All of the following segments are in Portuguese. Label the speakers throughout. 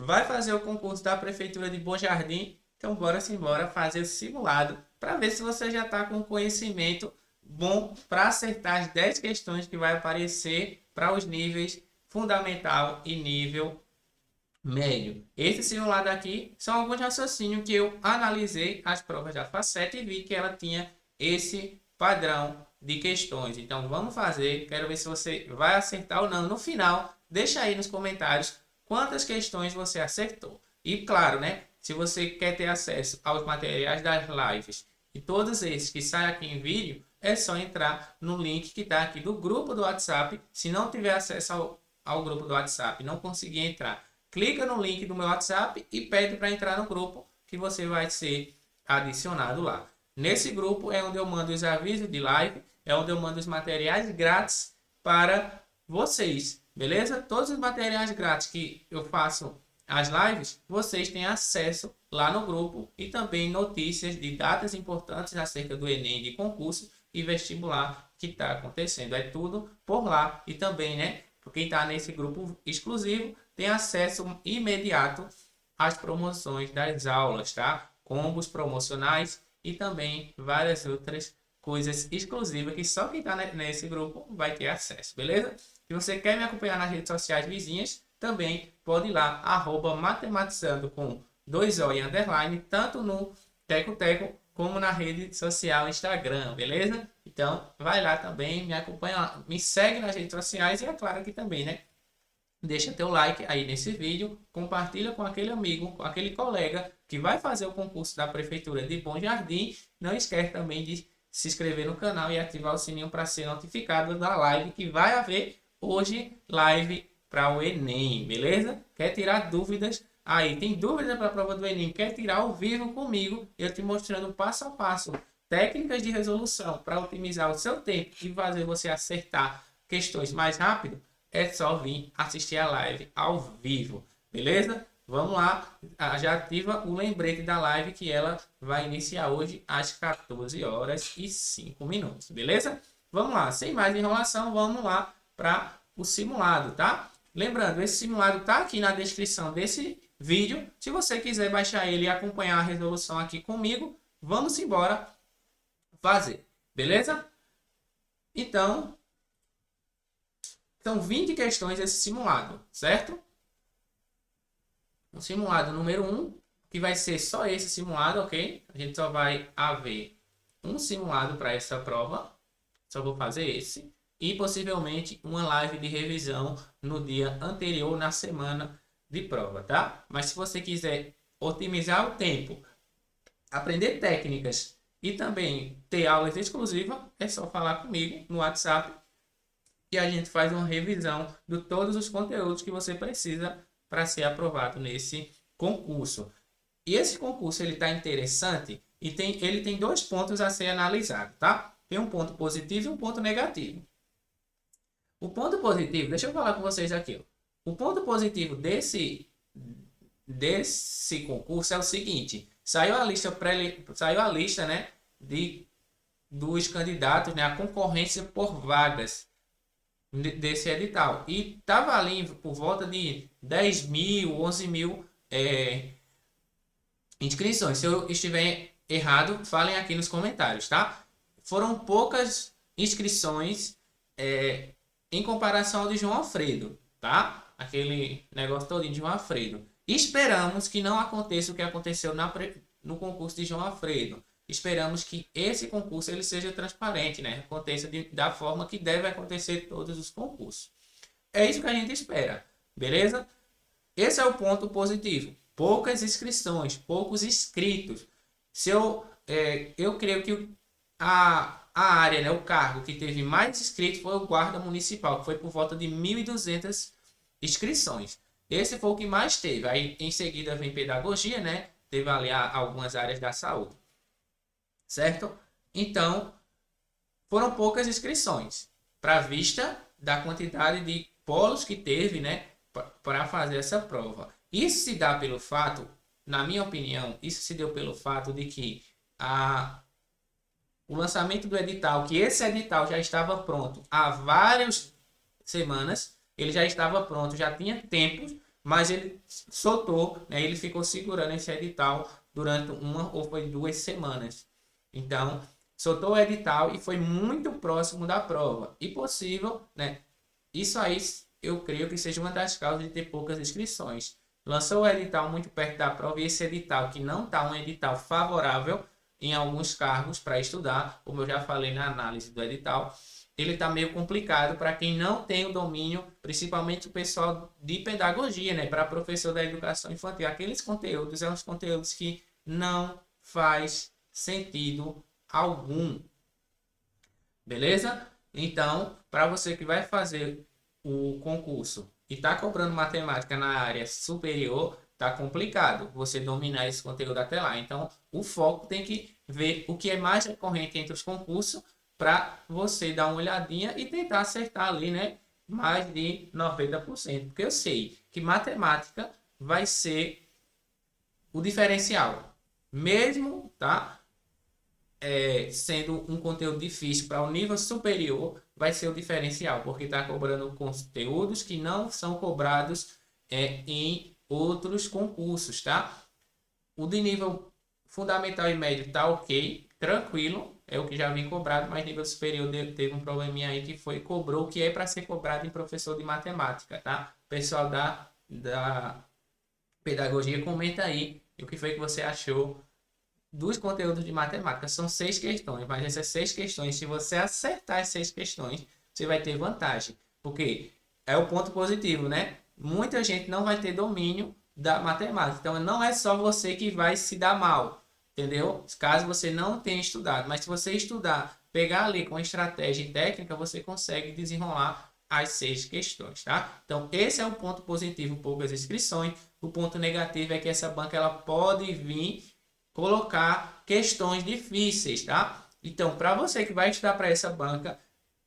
Speaker 1: vai fazer o concurso da Prefeitura de Bom Jardim, então bora simbora fazer o simulado para ver se você já está com conhecimento bom para acertar as 10 questões que vai aparecer para os níveis fundamental e nível médio. Esse simulado aqui são alguns raciocínios que eu analisei as provas da Facete e vi que ela tinha esse padrão de questões. Então vamos fazer, quero ver se você vai acertar ou não. No final, deixa aí nos comentários quantas questões você acertou. E claro, né? Se você quer ter acesso aos materiais das lives e todos esses que saem aqui em vídeo, é só entrar no link que está aqui do grupo do WhatsApp. Se não tiver acesso ao grupo do WhatsApp, não conseguir entrar, clica no link do meu WhatsApp e pede para entrar no grupo que você vai ser adicionado lá. Nesse grupo é onde eu mando os avisos de live, é onde eu mando os materiais grátis para vocês, beleza? Todos os materiais grátis que eu faço as lives, vocês têm acesso lá no grupo e também notícias de datas importantes acerca do Enem, de concurso e vestibular que está acontecendo. É tudo por lá e também, né? Quem está nesse grupo exclusivo tem acesso imediato às promoções das aulas, tá? Combos promocionais e também várias outras coisas exclusivas que só quem está nesse grupo vai ter acesso, beleza? Se você quer me acompanhar nas redes sociais vizinhas, também pode ir lá, @matematizando com 2O e underline, tanto no Teco Teco como na rede social Instagram, beleza? Então, vai lá também, me acompanha, me segue nas redes sociais e é claro que também, né? Deixa teu like aí nesse vídeo, compartilha com aquele amigo, com aquele colega que vai fazer o concurso da Prefeitura de Bom Jardim. Não esquece também de se inscrever no canal e ativar o sininho para ser notificado da live que vai haver hoje, live para o Enem, beleza? Quer tirar dúvidas? Aí, tem dúvida para a prova do Enem? Quer tirar ao vivo comigo? Eu te mostrando passo a passo técnicas de resolução para otimizar o seu tempo e fazer você acertar questões mais rápido? É só vir assistir a live ao vivo, beleza? Vamos lá, já ativa o lembrete da live que ela vai iniciar hoje às 14 horas e 5 minutos, beleza? Vamos lá, sem mais enrolação, vamos lá para o simulado, tá? Lembrando, esse simulado tá aqui na descrição desse vídeo. Se você quiser baixar ele e acompanhar a resolução aqui comigo, vamos embora fazer, beleza? Então, são 20 questões esse simulado, certo? O simulado número 1, que vai ser só esse simulado, ok? A gente só vai haver um simulado para essa prova. Só vou fazer esse. E possivelmente uma live de revisão no dia anterior, na semana de prova, tá? Mas se você quiser otimizar o tempo, aprender técnicas e também ter aulas exclusivas, é só falar comigo no WhatsApp e a gente faz uma revisão de todos os conteúdos que você precisa para ser aprovado nesse concurso. E esse concurso ele está interessante e ele tem dois pontos a ser analisado, tá? Tem um ponto positivo e um ponto negativo. O ponto positivo, deixa eu falar com vocês aqui. Ó. O ponto positivo desse concurso é o seguinte: saiu a lista, né, dos candidatos, né, a concorrência por vagas desse edital. E estava ali por volta de 10 mil, 11 mil inscrições. Se eu estiver errado, falem aqui nos comentários, tá? Foram poucas inscrições em comparação ao de João Alfredo, tá? Aquele negócio todo de João Alfredo. Esperamos que não aconteça o que aconteceu no concurso de João Alfredo. Esperamos que esse concurso ele seja transparente, né? Aconteça da forma que deve acontecer todos os concursos. É isso que a gente espera, beleza? Esse é o ponto positivo. Poucas inscrições, poucos inscritos. Eu creio que a área, né, o cargo que teve mais inscritos foi o guarda municipal, que foi por volta de 1.200 inscrições. Esse foi o que mais teve. Aí em seguida vem pedagogia, né? Teve ali algumas áreas da saúde. Certo? Então, foram poucas inscrições para vista da quantidade de polos que teve, né, para fazer essa prova. Isso se dá pelo fato, na minha opinião, isso se deu pelo fato de que o lançamento do edital, que esse edital já estava pronto há várias semanas, ele já estava pronto, já tinha tempo mas ele soltou, né? Ele ficou segurando esse edital durante uma ou foi 2 semanas. Então, soltou o edital e foi muito próximo da prova. E possível, né? Isso aí eu creio que seja uma das causas de ter poucas inscrições. Lançou o edital muito perto da prova e esse edital que não está um edital favorável em alguns cargos para estudar, como eu já falei na análise do edital, ele está meio complicado para quem não tem o domínio, principalmente o pessoal de pedagogia, né? Para professor da educação infantil. Aqueles conteúdos são os conteúdos que não faz sentido algum. Beleza? Então, para você que vai fazer o concurso e está cobrando matemática na área superior, tá complicado você dominar esse conteúdo até lá. Então, o foco tem que ver o que é mais recorrente entre os concursos para você dar uma olhadinha e tentar acertar ali, né? Mais de 90%. Porque eu sei que matemática vai ser o diferencial. Mesmo, tá? Sendo um conteúdo difícil para o nível superior, vai ser o diferencial, porque está cobrando conteúdos que não são cobrados em outros concursos, tá? O de nível fundamental e médio tá ok, tranquilo, é o que já vem cobrado, mas nível superior teve um probleminha aí que foi, cobrou o que é para ser cobrado em professor de matemática, tá? Pessoal da pedagogia, comenta aí o que foi que você achou dos conteúdos de matemática. São 6 questões, mas essas 6 questões, se você acertar as 6 questões, você vai ter vantagem. Porque é o ponto positivo, né? Muita gente não vai ter domínio da matemática. Então, não é só você que vai se dar mal, entendeu? Caso você não tenha estudado. Mas se você estudar, pegar ali com estratégia e técnica, você consegue desenrolar as 6 questões, tá? Então, esse é o ponto positivo, poucas inscrições. O ponto negativo é que essa banca ela pode vir colocar questões difíceis, tá? Então, para você que vai estudar para essa banca,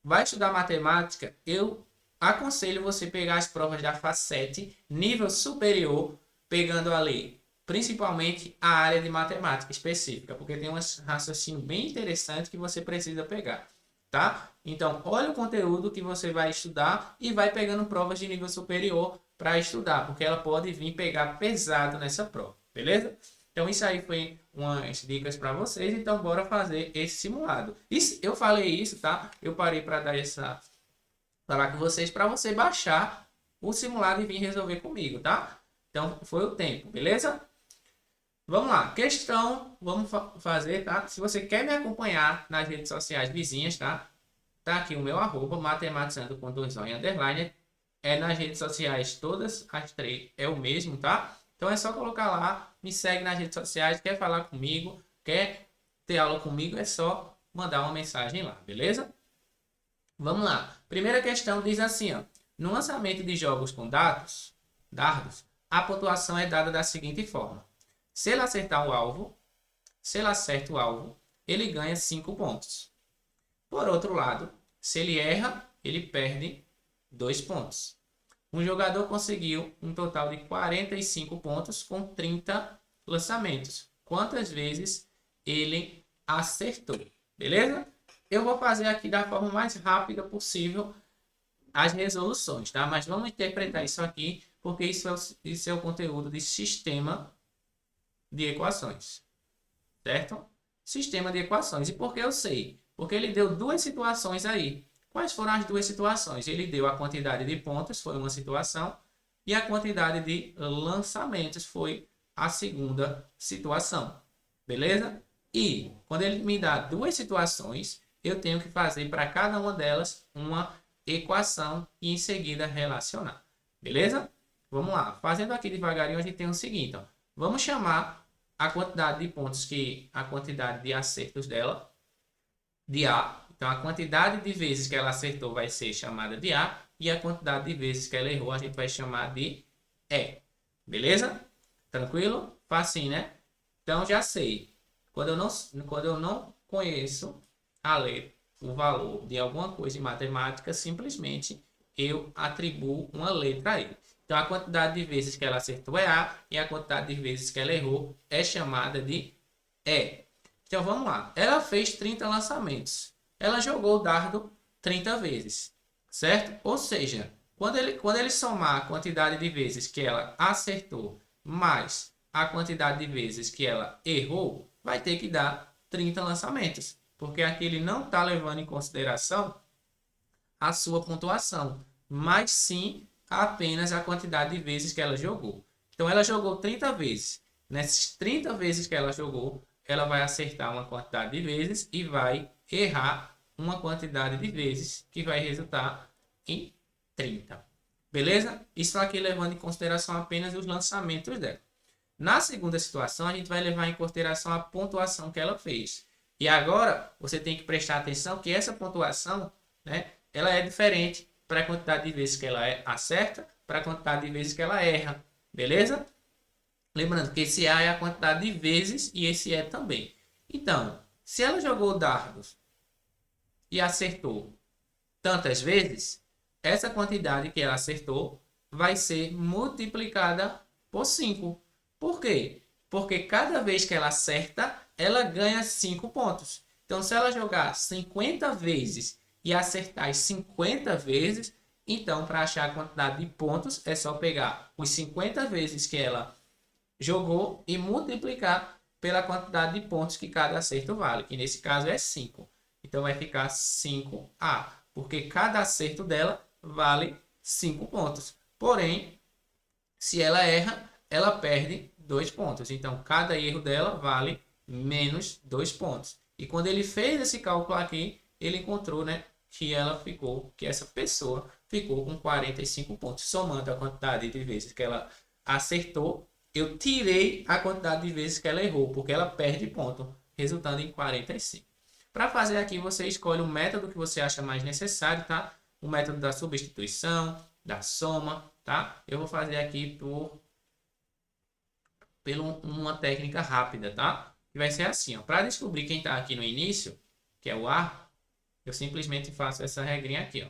Speaker 1: vai estudar matemática, eu aconselho você pegar as provas da FACET, nível superior, pegando ali, principalmente a área de matemática específica, porque tem um raciocínio bem interessante que você precisa pegar, tá? Então, olha o conteúdo que você vai estudar e vai pegando provas de nível superior para estudar, porque ela pode vir pegar pesado nessa prova, beleza? Então, isso aí foi umas dicas para vocês. Então, bora fazer esse simulado. Eu falei isso, tá? Eu parei para dar falar com vocês para você baixar o simulado e vir resolver comigo, tá? Então, foi o tempo, beleza? Vamos lá. Questão, vamos fazer, tá? Se você quer me acompanhar nas redes sociais vizinhas, tá? Tá aqui o meu arroba, matematizando com 2 O em underline. É nas redes sociais, todas as 3 é o mesmo, tá? Então é só colocar lá, me segue nas redes sociais, quer falar comigo, quer ter aula comigo, é só mandar uma mensagem lá, beleza? Vamos lá. Primeira questão diz assim, ó. No lançamento de jogos com dardos, a pontuação é dada da seguinte forma. Se ele acertar o alvo, se ele acerta o alvo, ele ganha 5 pontos. Por outro lado, se ele erra, ele perde 2 pontos. Um jogador conseguiu um total de 45 pontos com 30 lançamentos. Quantas vezes ele acertou? Beleza? Eu vou fazer aqui da forma mais rápida possível as resoluções, tá? Mas vamos interpretar isso aqui, porque isso é o conteúdo de sistema de equações, certo? Sistema de equações. E por que eu sei? Porque ele deu 2 situações aí. Quais foram as 2 situações? Ele deu a quantidade de pontos, foi uma situação, e a quantidade de lançamentos foi a segunda situação. Beleza? E quando ele me dá 2 situações, eu tenho que fazer para cada uma delas uma equação e em seguida relacionar. Beleza? Vamos lá. Fazendo aqui devagarinho, a gente tem o seguinte. Ó. Vamos chamar a quantidade de pontos, a quantidade de acertos dela, de A. Então, a quantidade de vezes que ela acertou vai ser chamada de A. E a quantidade de vezes que ela errou, a gente vai chamar de E. Beleza? Tranquilo? Facinho, né? Então, já sei. Quando eu não conheço a letra, o valor de alguma coisa em matemática, simplesmente eu atribuo uma letra a ele. Então, a quantidade de vezes que ela acertou é A e a quantidade de vezes que ela errou é chamada de E. Então, vamos lá. Ela fez 30 lançamentos. Ela jogou o dardo 30 vezes, certo? Ou seja, Quando ele somar a quantidade de vezes que ela acertou mais a quantidade de vezes que ela errou, vai ter que dar 30 lançamentos. Porque aqui ele não está levando em consideração a sua pontuação, mas sim apenas a quantidade de vezes que ela jogou. Então ela jogou 30 vezes. Nessas 30 vezes que ela jogou, ela vai acertar uma quantidade de vezes e vai errar uma quantidade de vezes que vai resultar em 30. Beleza? Isso aqui levando em consideração apenas os lançamentos dela. Na segunda situação, a gente vai levar em consideração a pontuação que ela fez. E agora, você tem que prestar atenção que essa pontuação, né, ela é diferente para a quantidade de vezes que ela acerta, para a quantidade de vezes que ela erra. Beleza? Lembrando que esse A é a quantidade de vezes e esse E também. Então, se ela jogou dardos e acertou tantas vezes, essa quantidade que ela acertou vai ser multiplicada por 5. Por quê? Porque cada vez que ela acerta, ela ganha 5 pontos. Então, se ela jogar 50 vezes e acertar as 50 vezes, então, para achar a quantidade de pontos, é só pegar os 50 vezes que ela jogou e multiplicar pela quantidade de pontos que cada acerto vale, que nesse caso é 5. Então, vai ficar 5A, porque cada acerto dela vale 5 pontos. Porém, se ela erra, ela perde 2 pontos. Então, cada erro dela vale menos 2 pontos. E quando ele fez esse cálculo aqui, ele encontrou, né, que essa pessoa ficou com 45 pontos. Somando a quantidade de vezes que ela acertou, eu tirei a quantidade de vezes que ela errou, porque ela perde ponto, resultando em 45. Para fazer aqui, você escolhe o método que você acha mais necessário, tá? O método da substituição, da soma, tá? Eu vou fazer aqui por uma técnica rápida, tá? Que vai ser assim, ó. Para descobrir quem está aqui no início, que é o A, eu simplesmente faço essa regrinha aqui, ó.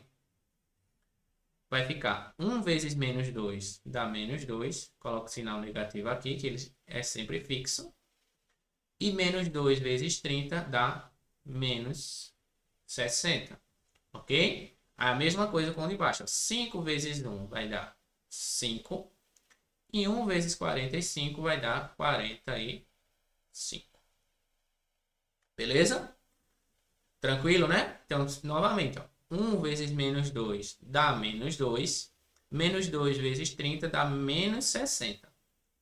Speaker 1: Vai ficar 1 vezes menos 2 dá menos 2. Coloco o sinal negativo aqui, que ele é sempre fixo. E menos 2 vezes 30 dá menos 60. Ok? A mesma coisa com o de baixo. 5 vezes 1 vai dar 5. E 1 vezes 45 vai dar 45. Beleza? Tranquilo, né? Então, novamente, ó. 1 vezes menos 2 dá menos 2. Menos 2 vezes 30 dá menos 60.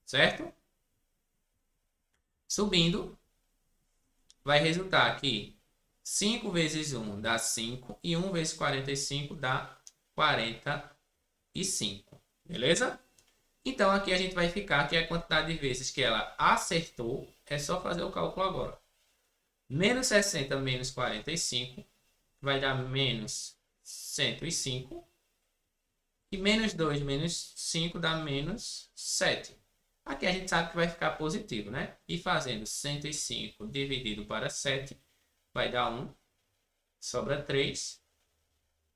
Speaker 1: Certo? Subindo, vai resultar aqui 5 vezes 1 dá 5. E 1 vezes 45 dá 45. Beleza? Então, aqui a gente vai ficar que a quantidade de vezes que ela acertou, é só fazer o cálculo agora. Menos 60 menos 45 vai dar menos 105. E menos 2 menos 5 dá menos 7. Aqui a gente sabe que vai ficar positivo, né? E fazendo 105 dividido para 7, vai dar 1. Sobra 3.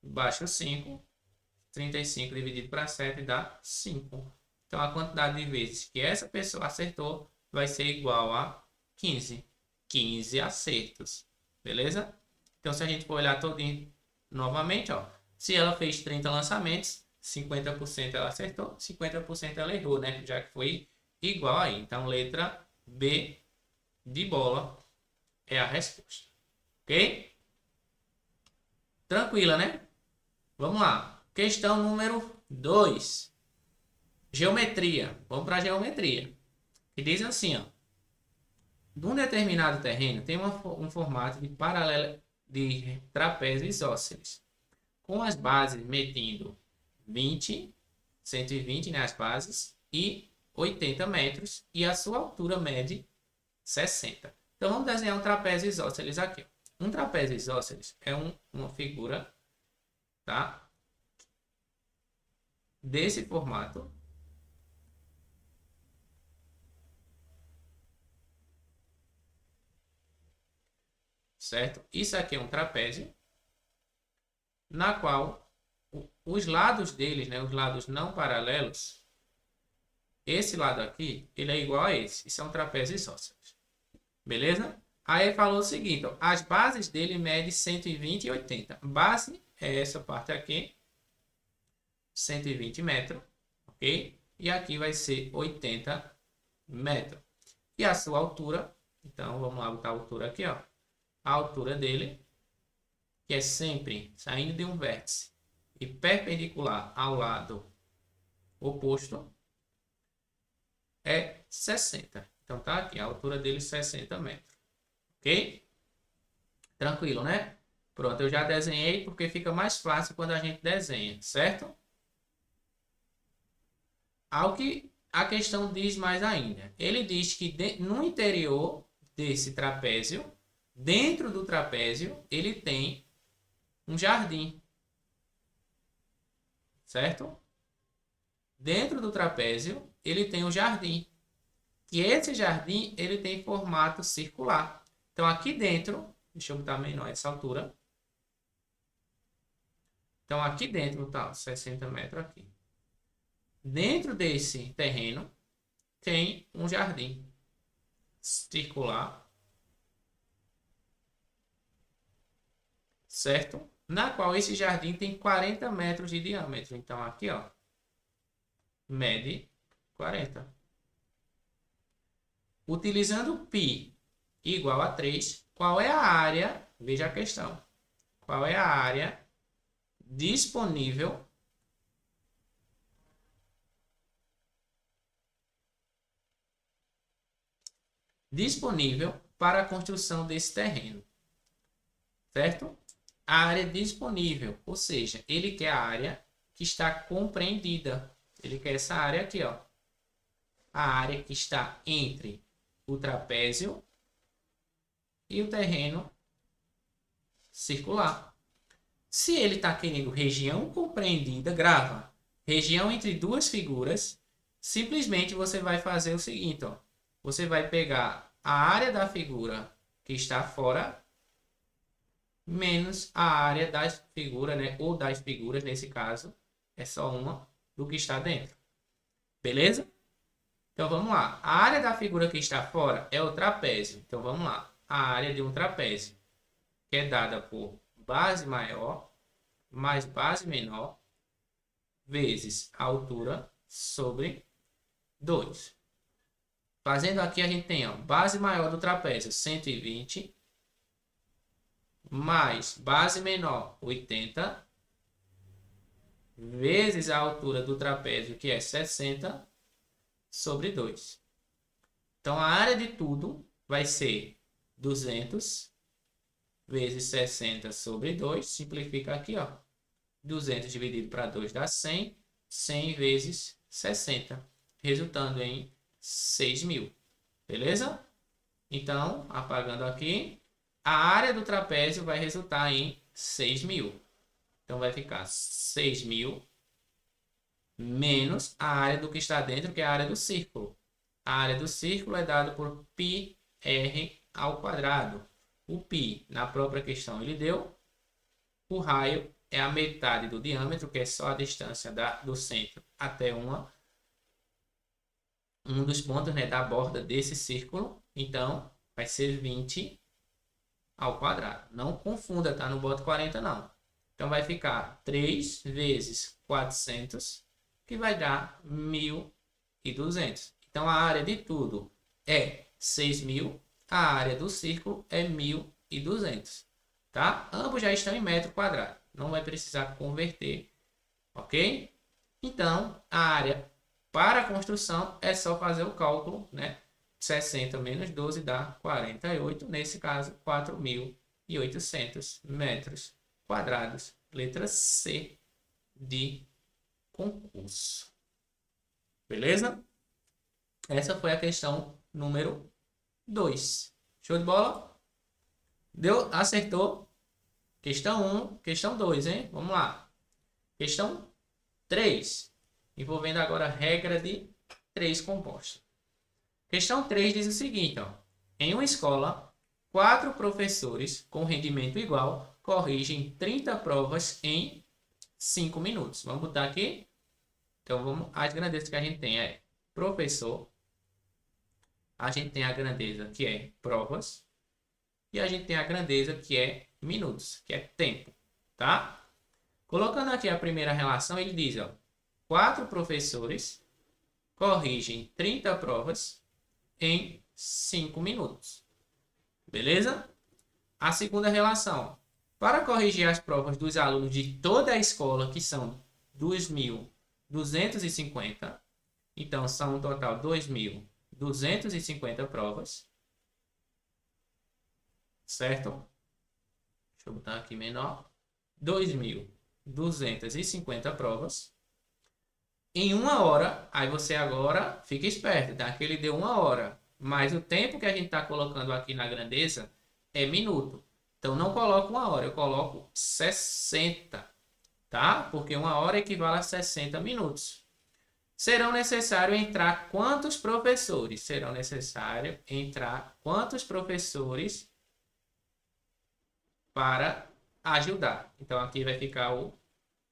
Speaker 1: Baixa 5. 35 dividido para 7 dá 5. Então, a quantidade de vezes que essa pessoa acertou vai ser igual a 15. 15 acertos. Beleza? Então, se a gente for olhar todinho novamente, ó, se ela fez 30 lançamentos, 50% ela acertou, 50% ela errou, né? Já que foi igual aí. Então, letra B de bola é a resposta. Ok? Tranquila, né? Vamos lá. Questão número 2. Geometria. Vamos para a geometria. Que diz assim, ó. De um determinado terreno tem um formato de paralelo de trapézio isósceles, com as bases medindo 20, 120, né, as bases, e 80 metros, e a sua altura mede 60. Então, vamos desenhar um trapézio isósceles aqui. Um trapézio isósceles é uma figura, tá, desse formato, certo? Isso aqui é um trapézio, na qual os lados deles, né, os lados não paralelos, esse lado aqui, ele é igual a esse. Isso é um trapézio isósceles. Beleza? Aí falou o seguinte, ó, as bases dele medem 120 e 80. Base é essa parte aqui. 120 metros, ok? E aqui vai ser 80 metros. E a sua altura, então vamos lá botar a altura aqui, ó. A altura dele, que é sempre saindo de um vértice e perpendicular ao lado oposto, é 60. Então tá aqui, a altura dele 60 metros. Ok? Tranquilo, né? Pronto, eu já desenhei porque fica mais fácil quando a gente desenha, certo? Ao que a questão diz mais ainda. Ele diz que no interior desse trapézio, dentro do trapézio, ele tem um jardim. Certo? Dentro do trapézio, ele tem um jardim. E esse jardim, ele tem formato circular. Então, aqui dentro, deixa eu botar menor essa altura. Então, aqui dentro, tá, 60 metros aqui. Dentro desse terreno, tem um jardim circular. Certo? Na qual esse jardim tem 40 metros de diâmetro. Então, aqui, ó, mede 40. Utilizando π igual a 3, qual é a área? Veja a questão. Qual é a área disponível para a construção desse terreno? Certo? A área disponível, ou seja, ele quer a área que está compreendida. Ele quer essa área aqui, ó. A área que está entre o trapézio e o terreno circular. Se ele está querendo região compreendida, grava. Região entre duas figuras, simplesmente você vai fazer o seguinte, ó. Você vai pegar a área da figura que está fora, menos a área das figuras, né? Ou das figuras, nesse caso, é só uma do que está dentro. Beleza? Então vamos lá. A área da figura que está fora é o trapézio. Então vamos lá. A área de um trapézio, que é dada por base maior mais base menor vezes a altura sobre 2. Fazendo aqui, a gente tem, ó, base maior do trapézio 120 mais base menor 80 vezes a altura do trapézio, que é 60, sobre 2. Então, a área de tudo vai ser 200 vezes 60 sobre 2. Simplifica aqui, ó. 200 dividido para 2 dá 100. 100 vezes 60. Resultando em 6.000. Beleza? Então, apagando aqui, a área do trapézio vai resultar em 6.000. Então, vai ficar 6.000 menos a área do que está dentro, que é a área do círculo. A área do círculo é dada por πr ao quadrado. O π, na própria questão, ele deu. O raio é a metade do diâmetro, que é só a distância do centro até um dos pontos, né, da borda desse círculo. Então, vai ser 20 ao quadrado. Não confunda, tá? Não bota 40, não. Então, vai ficar 3 vezes 400, que vai dar 1.200. Então, a área de tudo é 6.000. A área do círculo é 1.200. Tá? Ambos já estão em metro quadrado. Não vai precisar converter. Ok? Então, a área para a construção é só fazer o cálculo, né? 60 menos 12 dá 48. Nesse caso, 4.800 metros quadrados. Letra C de concurso. Beleza? Essa foi a questão número 2. Show de bola? Deu? Acertou? Questão 1, questão 2, hein? Vamos lá. Questão 3. Envolvendo agora a regra de 3 compostos. Questão 3 diz o seguinte, ó. Em uma escola, 4 professores com rendimento igual corrigem 30 provas em 5 minutos. Vamos botar aqui? Então, vamos, as grandezas que a gente tem é professor, a gente tem a grandeza que é provas, e a gente tem a grandeza que é minutos, que é tempo, tá? Colocando aqui a primeira relação, ele diz, ó, 4 professores corrigem 30 provas em 5 minutos. Beleza? A segunda relação. Para corrigir as provas dos alunos de toda a escola, que são 2.250, então são um total 2.250 provas, certo? Deixa eu botar aqui menor. 2.250 provas. Em 1 hora, aí você agora fica esperto, tá? Que ele deu 1 hora, mas o tempo que a gente está colocando aqui na grandeza é minuto. Então não coloco 1 hora, eu coloco 60, tá? Porque 1 hora equivale a 60 minutos. Serão necessários entrar quantos professores? Serão necessários entrar quantos professores para ajudar? Então aqui vai ficar o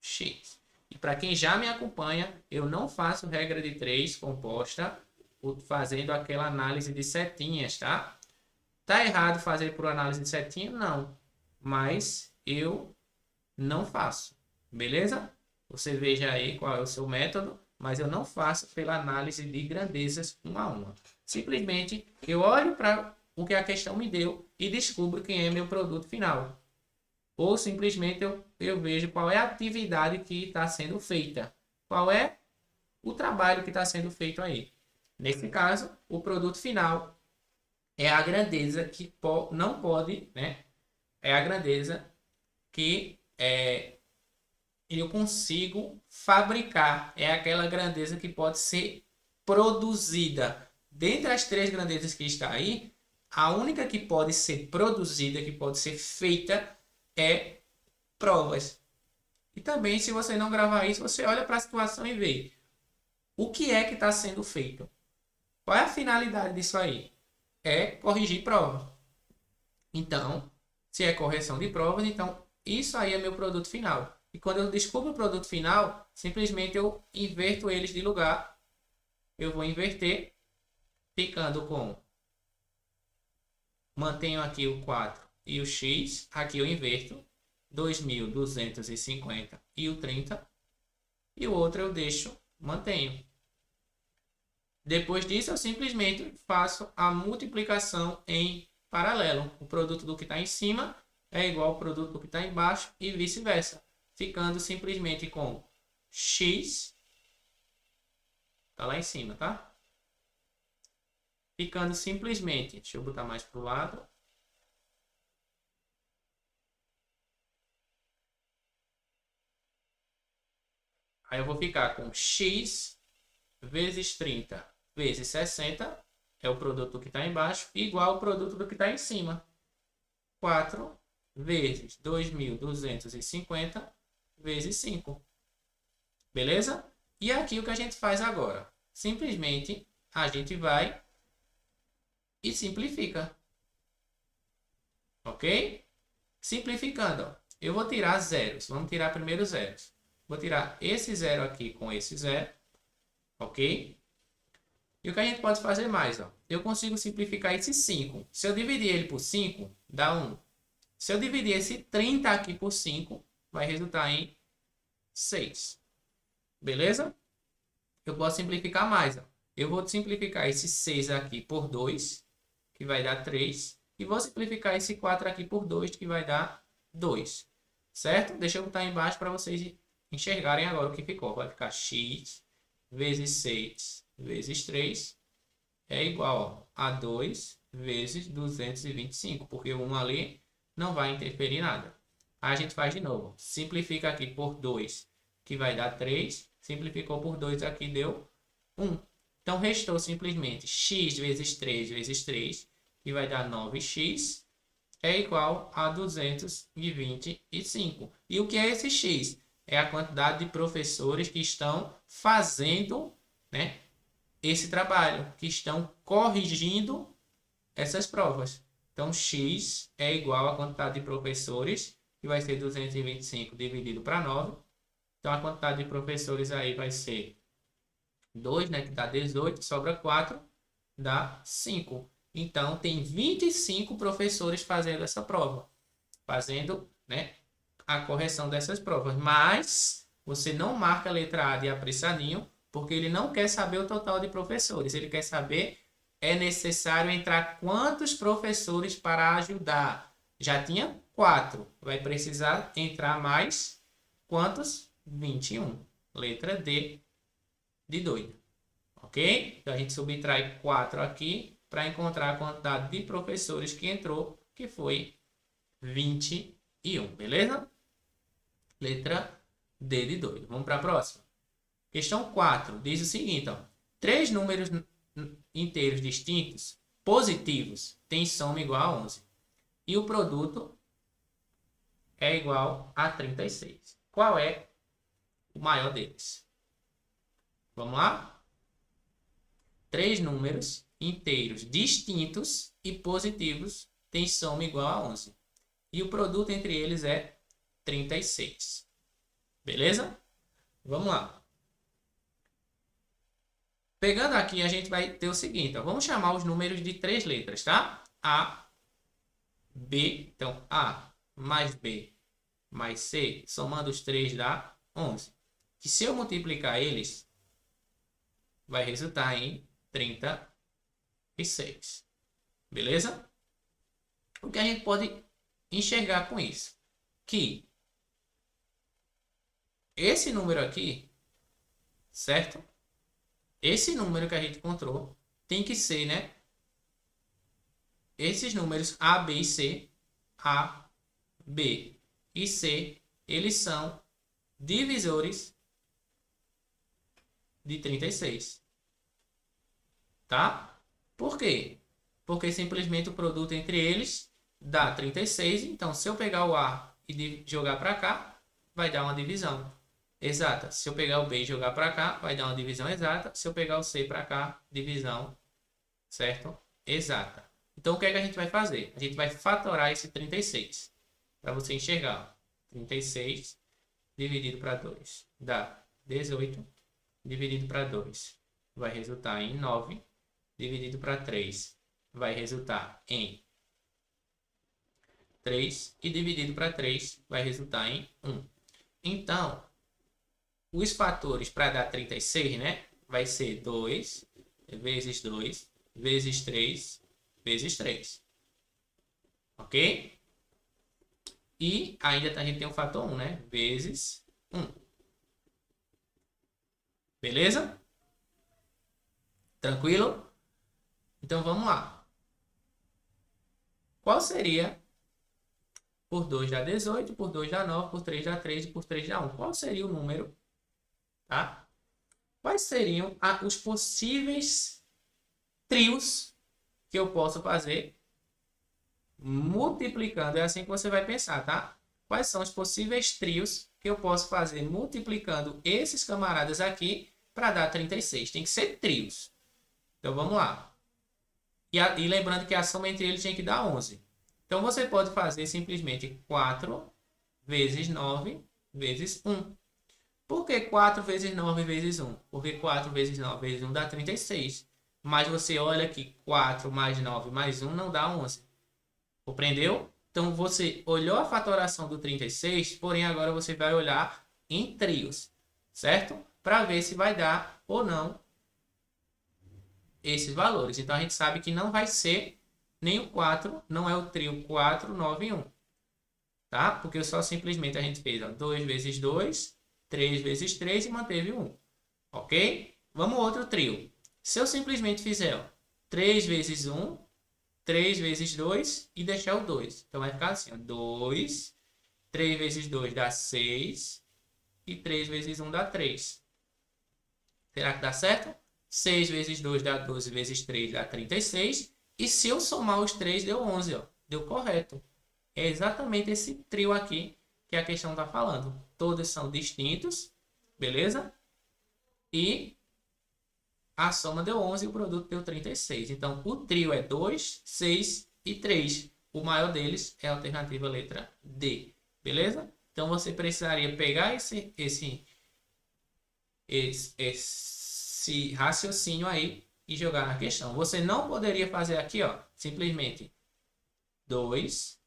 Speaker 1: X. E para quem já me acompanha, eu não faço regra de 3 composta fazendo aquela análise de setinhas, tá? Tá errado fazer por análise de setinha? Não. Mas eu não faço. Beleza? Você veja aí qual é o seu método, mas eu não faço pela análise de grandezas uma a uma. Simplesmente eu olho para o que a questão me deu e descubro quem é meu produto final. Ou simplesmente eu vejo qual é a atividade que está sendo feita. Qual é o trabalho que está sendo feito aí. Nesse caso, o produto final é a grandeza que não pode, né? É a grandeza que eu consigo fabricar. É aquela grandeza que pode ser produzida. Dentre as 3 grandezas que está aí, a única que pode ser produzida, que pode ser feita, é provas. E também, se você não gravar isso, você olha para a situação e vê o que é que está sendo feito. Qual é a finalidade disso aí? É corrigir prova. Então, se é correção de provas, então isso aí é meu produto final. E quando eu descubro o produto final, simplesmente eu inverto eles de lugar. Eu vou inverter, ficando com... Mantenho aqui o 4 e o X. Aqui eu inverto 2.250 e o 30. E o outro eu deixo, mantenho. Depois disso, eu simplesmente faço a multiplicação em paralelo. O produto do que está em cima é igual ao produto do que está embaixo e vice-versa. Ficando simplesmente com X. Está lá em cima, tá? Ficando simplesmente, deixa eu botar mais para o lado. Aí eu vou ficar com X vezes 30 vezes 60, é o produto que está embaixo, igual ao produto do que está em cima. 4 vezes 2.250 vezes 5. Beleza? E aqui o que a gente faz agora? Simplesmente a gente vai e simplifica. Ok? Simplificando, ó, eu vou tirar zeros. Vamos tirar primeiro zeros. Vou tirar esse zero aqui com esse zero. Ok? E o que a gente pode fazer mais? Ó? Eu consigo simplificar esse 5. Se eu dividir ele por 5, dá 1. Se eu dividir esse 30 aqui por 5, vai resultar em 6. Beleza? Eu posso simplificar mais. Ó. Eu vou simplificar esse 6 aqui por 2, que vai dar 3. E vou simplificar esse 4 aqui por 2, que vai dar 2. Certo? Deixa eu botar embaixo para vocês enxergarem agora o que ficou. Vai ficar x vezes 6 vezes 3 é igual a 2 vezes 225, porque o 1 ali não vai interferir nada. Aí a gente faz de novo. Simplifica aqui por 2, que vai dar 3. Simplificou por 2 aqui, deu 1. Então, restou simplesmente x vezes 3 vezes 3, que vai dar 9x, é igual a 225. E o que é esse x? É a quantidade de professores que estão fazendo, né, esse trabalho, que estão corrigindo essas provas. Então, x é igual à quantidade de professores, que vai ser 225 dividido para 9. Então, a quantidade de professores aí vai ser 2, né, que dá 18, sobra 4, dá 5. Então, tem 25 professores fazendo essa prova, fazendo, né, a correção dessas provas. Mas você não marca a letra A de apressadinho, porque ele não quer saber o total de professores. Ele quer saber, é necessário entrar quantos professores para ajudar. Já tinha 4. Vai precisar entrar mais quantos? 21. Letra D de doido. Ok? Então a gente subtrai 4 aqui para encontrar a quantidade de professores que entrou, que foi 21. Beleza? Letra D de doido. Vamos para a próxima. Questão 4 diz o seguinte, ó. 3 números inteiros distintos, positivos, têm soma igual a 11. E o produto é igual a 36. Qual é o maior deles? Vamos lá? 3 números inteiros distintos e positivos têm soma igual a 11. E o produto entre eles é 36. Beleza? Vamos lá. Pegando aqui, a gente vai ter o seguinte, ó. Vamos chamar os números de 3 letras, tá? A, B, então A mais B mais C, somando os 3 dá 11. Que se eu multiplicar eles, vai resultar em 36. Beleza? O que a gente pode enxergar com isso? Que esse número aqui, certo? Esse número que a gente encontrou tem que ser, né? Esses números A, B e C, A, B e C, eles são divisores de 36. Tá? Por quê? Porque simplesmente o produto entre eles dá 36. Então, se eu pegar o A e jogar para cá, vai dar uma divisão exata. Se eu pegar o B e jogar para cá, vai dar uma divisão exata. Se eu pegar o C para cá, divisão, certo? Exata. Então, o que é que a gente vai fazer? A gente vai fatorar esse 36. Para você enxergar. 36 dividido para 2 dá 18. Dividido para 2 vai resultar em 9. Dividido para 3 vai resultar em 3. E dividido para 3 vai resultar em 1. Então, os fatores para dar 36, né? Vai ser 2 vezes 2 vezes 3 vezes 3. Ok? E ainda a gente tem o fator 1, né? Vezes 1. Beleza? Tranquilo? Então vamos lá. Qual seria por 2 dá 18, por 2 dá 9, por 3 dá 3 e por 3 dá 1? Qual seria o número? Tá? Quais seriam os possíveis trios que eu posso fazer multiplicando? É assim que você vai pensar, tá? Quais são os possíveis trios que eu posso fazer multiplicando esses camaradas aqui para dar 36? Tem que ser trios. Então vamos lá. E lembrando que a soma entre eles tem que dar 11. Então você pode fazer simplesmente 4 vezes 9 vezes 1. Por que 4 vezes 9 vezes 1? Porque 4 vezes 9 vezes 1 dá 36. Mas você olha que 4 mais 9 mais 1 não dá 11. Compreendeu? Então você olhou a fatoração do 36, porém agora você vai olhar em trios, certo? Para ver se vai dar ou não esses valores. Então a gente sabe que não vai ser nem o 4, não é o trio 4, 9 e 1. Tá? Porque só simplesmente a gente fez 2 vezes 2, 3 vezes 3 e manteve 1. Ok? Vamos outro trio. Se eu simplesmente fizer 3 vezes 1, 3 vezes 2 e deixar o 2. Então vai ficar assim, 2, 3 vezes 2 dá 6 e 3 vezes 1 dá 3. Será que dá certo? 6 vezes 2 dá 12 vezes 3 dá 36. E se eu somar os 3 deu 11, ó. Deu correto. É exatamente esse trio aqui que a questão está falando. Todos são distintos, beleza? E a soma deu 11 e o produto deu 36. Então, o trio é 2, 6 e 3. O maior deles é a alternativa letra D. Beleza? Então, você precisaria pegar esse raciocínio aí e jogar na questão. Você não poderia fazer aqui, ó, simplesmente 2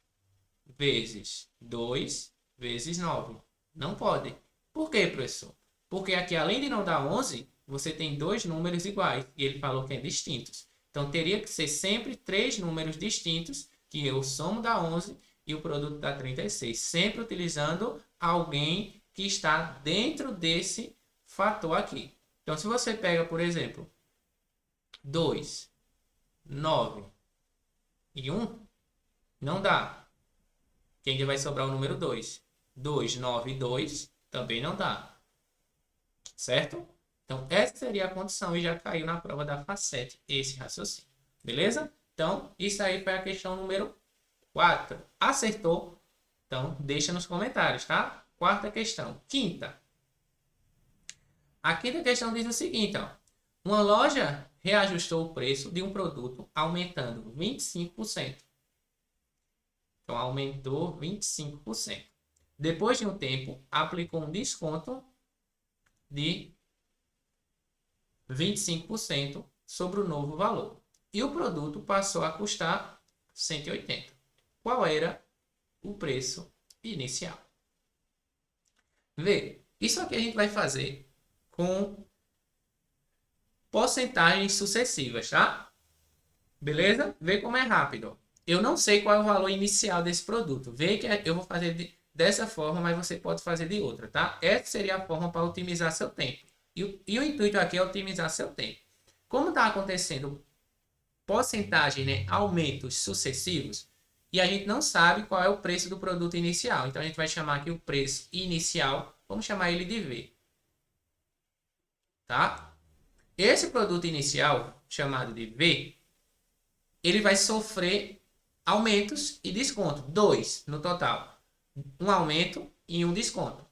Speaker 1: vezes 2 vezes 9. Não pode. Por quê, professor? Porque aqui, além de não dar 11, você tem dois números iguais. E ele falou que é distintos. Então, teria que ser sempre três números distintos, que eu somo dá 11 e o produto dá 36. Sempre utilizando alguém que está dentro desse fator aqui. Então, se você pega, por exemplo, 2, 9 e 1, não dá. Que ainda vai sobrar o número 2. 2, 9 e 2 também não dá. Certo? Então, essa seria a condição e já caiu na prova da FACET esse raciocínio. Beleza? Então, isso aí foi a questão número 4. Acertou? Então, deixa nos comentários, tá? Quarta questão. Quinta. A quinta questão diz o seguinte, ó. Uma loja reajustou o preço de um produto aumentando 25%. Então, aumentou 25%. Depois de um tempo, aplicou um desconto de 25% sobre o novo valor. E o produto passou a custar 180. Qual era o preço inicial? Vê, isso aqui a gente vai fazer com porcentagens sucessivas, tá? Beleza? Vê como é rápido. Eu não sei qual é o valor inicial desse produto. Vê que eu vou fazer dessa forma, mas você pode fazer de outra, tá? Essa seria a forma para otimizar seu tempo. E o intuito aqui é otimizar seu tempo. Como está acontecendo porcentagem, né, aumentos sucessivos, e a gente não sabe qual é o preço do produto inicial. Então, a gente vai chamar aqui o preço inicial, vamos chamar ele de V. Tá? Esse produto inicial, chamado de V, ele vai sofrer aumentos e desconto. 2 no total. Um aumento e um desconto.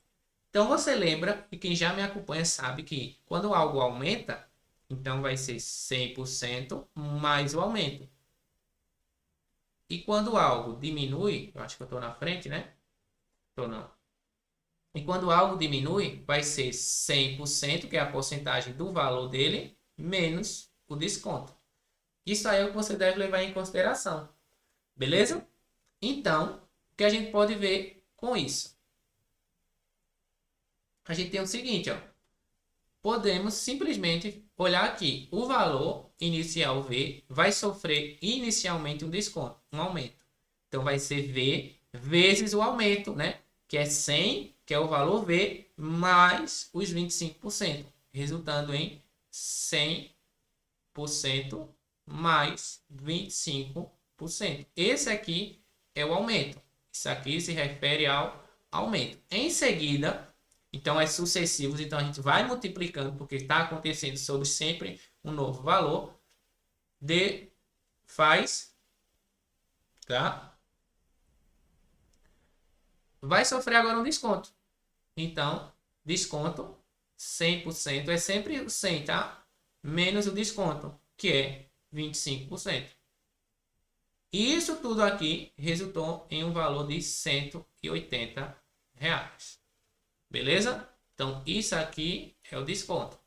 Speaker 1: Então, você lembra, e quem já me acompanha sabe que quando algo aumenta, então vai ser 100% mais o aumento. E quando algo diminui, eu acho que eu estou na frente, né? Estou não. E quando algo diminui, vai ser 100%, que é a porcentagem do valor dele, menos o desconto. Isso aí é o que você deve levar em consideração. Beleza? Então, o que a gente pode ver com isso? A gente tem o seguinte, ó. Podemos simplesmente olhar aqui. O valor inicial V vai sofrer inicialmente um desconto, um aumento. Então, vai ser V vezes o aumento, né? Que é 100, que é o valor V, mais os 25%, resultando em 100% mais 25%. Esse aqui é o aumento. Isso aqui se refere ao aumento. Em seguida, então é sucessivos, então a gente vai multiplicando, porque está acontecendo sobre sempre um novo valor. Faz, tá? Vai sofrer agora um desconto. Então, desconto 100% é sempre o 100, tá? Menos o desconto, que é 25%. Isso tudo aqui resultou em um valor de R$180. Beleza? Então, isso aqui é o desconto.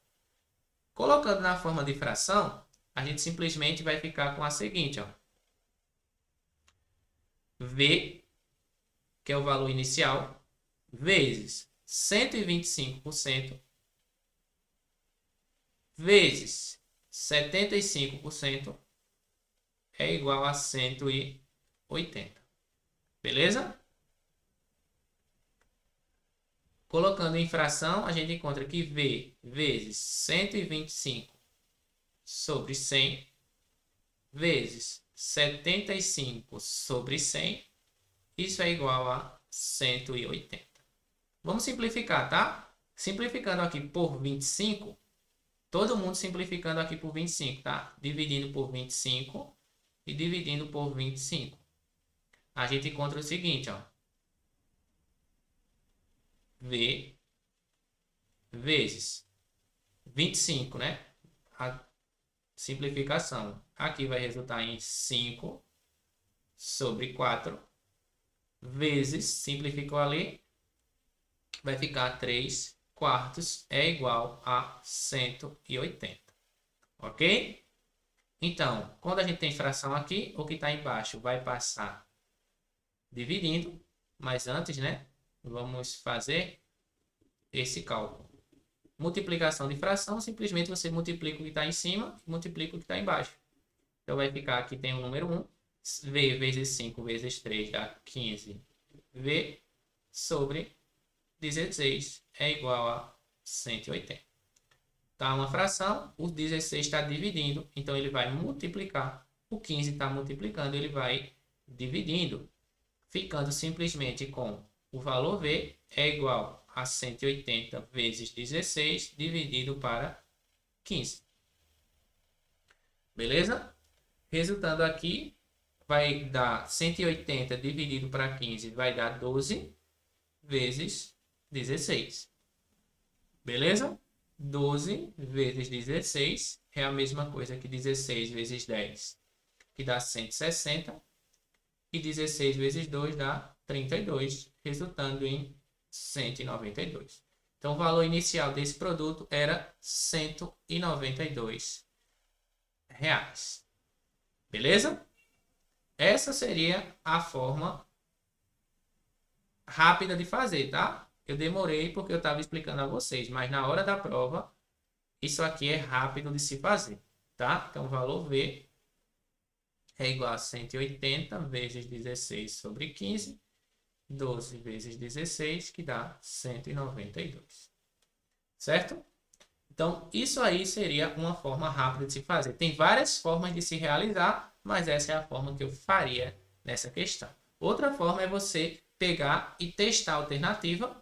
Speaker 1: Colocando na forma de fração, a gente simplesmente vai ficar com a seguinte, ó. V, que é o valor inicial, vezes 125% vezes 75% é igual a 180. Beleza? Colocando em fração, a gente encontra que V vezes 125 sobre 100 vezes 75 sobre 100, isso é igual a 180. Vamos simplificar, tá? Simplificando aqui por 25, todo mundo simplificando aqui por 25, tá? Dividindo por 25 e dividindo por 25. A gente encontra o seguinte, ó. V vezes 25, né? A simplificação aqui vai resultar em 5 sobre 4 vezes, simplificou ali, vai ficar 3 quartos é igual a 180. Ok? Então, quando a gente tem fração aqui, o que está embaixo vai passar dividindo, mas antes, né? Vamos fazer esse cálculo. Multiplicação de fração, simplesmente você multiplica o que está em cima e multiplica o que está embaixo. Então vai ficar aqui, tem o número 1, V vezes 5 vezes 3 dá 15, V sobre 16 é igual a 180. Tá uma fração, o 16 está dividindo, então ele vai multiplicar. O 15 está multiplicando, ele vai dividindo, ficando simplesmente com o valor V é igual a 180 vezes 16 dividido para 15. Beleza? Resultando aqui, vai dar 180 dividido para 15, vai dar 12 vezes 16. Beleza? 12 vezes 16 é a mesma coisa que 16 vezes 10, que dá 160. E 16 vezes 2 dá 32, resultando em 192. Então, o valor inicial desse produto era 192 reais. Beleza? Essa seria a forma rápida de fazer, tá? Eu demorei porque eu estava explicando a vocês, mas na hora da prova, isso aqui é rápido de se fazer, tá? Então, o valor V é igual a 180 vezes 16 sobre 15, 12 vezes 16, que dá 192. Certo? Então, isso aí seria uma forma rápida de se fazer. Tem várias formas de se realizar, mas essa é a forma que eu faria nessa questão. Outra forma é você pegar e testar a alternativa,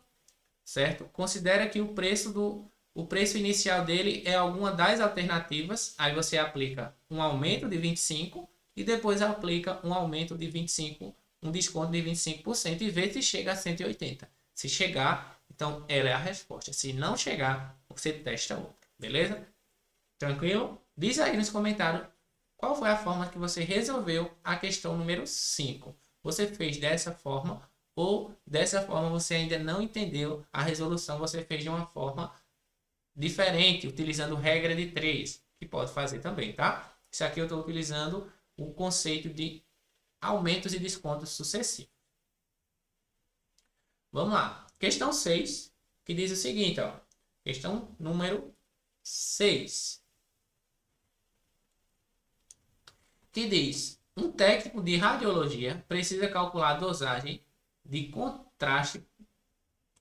Speaker 1: certo? Considera que o preço inicial dele é alguma das alternativas, aí você aplica um aumento de 25 e depois aplica um aumento de 25, um desconto de 25% e vê se chega a 180. Se chegar, então ela é a resposta. Se não chegar, você testa outra, beleza? Tranquilo? Diz aí nos comentários qual foi a forma que você resolveu a questão número 5. Você fez dessa forma ou dessa forma você ainda não entendeu a resolução, você fez de uma forma diferente, utilizando regra de 3, que pode fazer também, tá? Isso aqui eu estou utilizando o conceito de aumentos e descontos sucessivos. Vamos lá. Questão 6, que diz o seguinte, ó. Questão número 6. Que diz: um técnico de radiologia precisa calcular a dosagem de contraste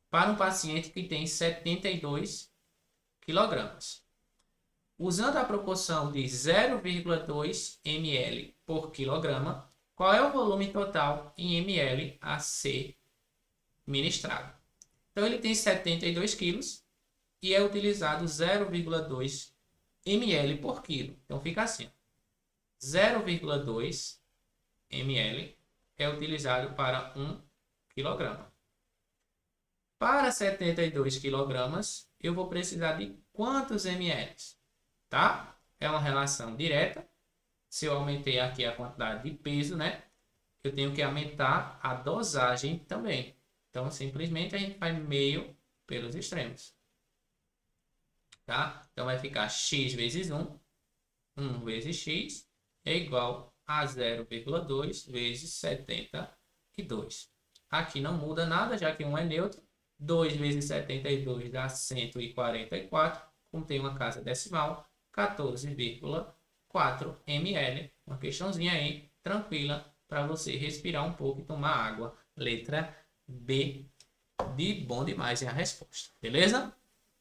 Speaker 1: para um paciente que tem 72 kg. Usando a proporção de 0,2 ml por quilograma, qual é o volume total em ml a ser ministrado? Então, ele tem 72 quilos e é utilizado 0,2 ml por quilo. Então, fica assim: 0,2 ml é utilizado para 1 quilograma. Para 72 quilogramas, eu vou precisar de quantos ml? Tá? É uma relação direta. Se eu aumentei aqui a quantidade de peso, né? Eu tenho que aumentar a dosagem também. Então, simplesmente a gente faz meio pelos extremos. Tá? Então, vai ficar x vezes 1. 1 vezes x é igual a 0,2 vezes 72. Aqui não muda nada, já que 1 é neutro. 2 vezes 72 dá 144. Como tem uma casa decimal, 14,4 ml. Uma questãozinha aí, tranquila, para você respirar um pouco e tomar água. Letra B de bom demais é a resposta. Beleza?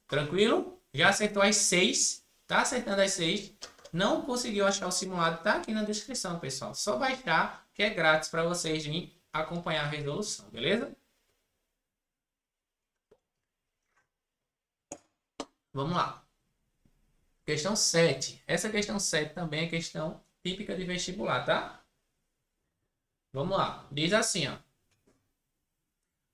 Speaker 1: Tranquilo? Já acertou as 6. Tá acertando as 6. Não conseguiu achar o simulado? Tá aqui na descrição, pessoal. Só baixar, que é grátis para vocês virem acompanhar a resolução. Beleza? Vamos lá. Questão 7. Essa questão 7 também é questão típica de vestibular, tá? Vamos lá. Diz assim, ó.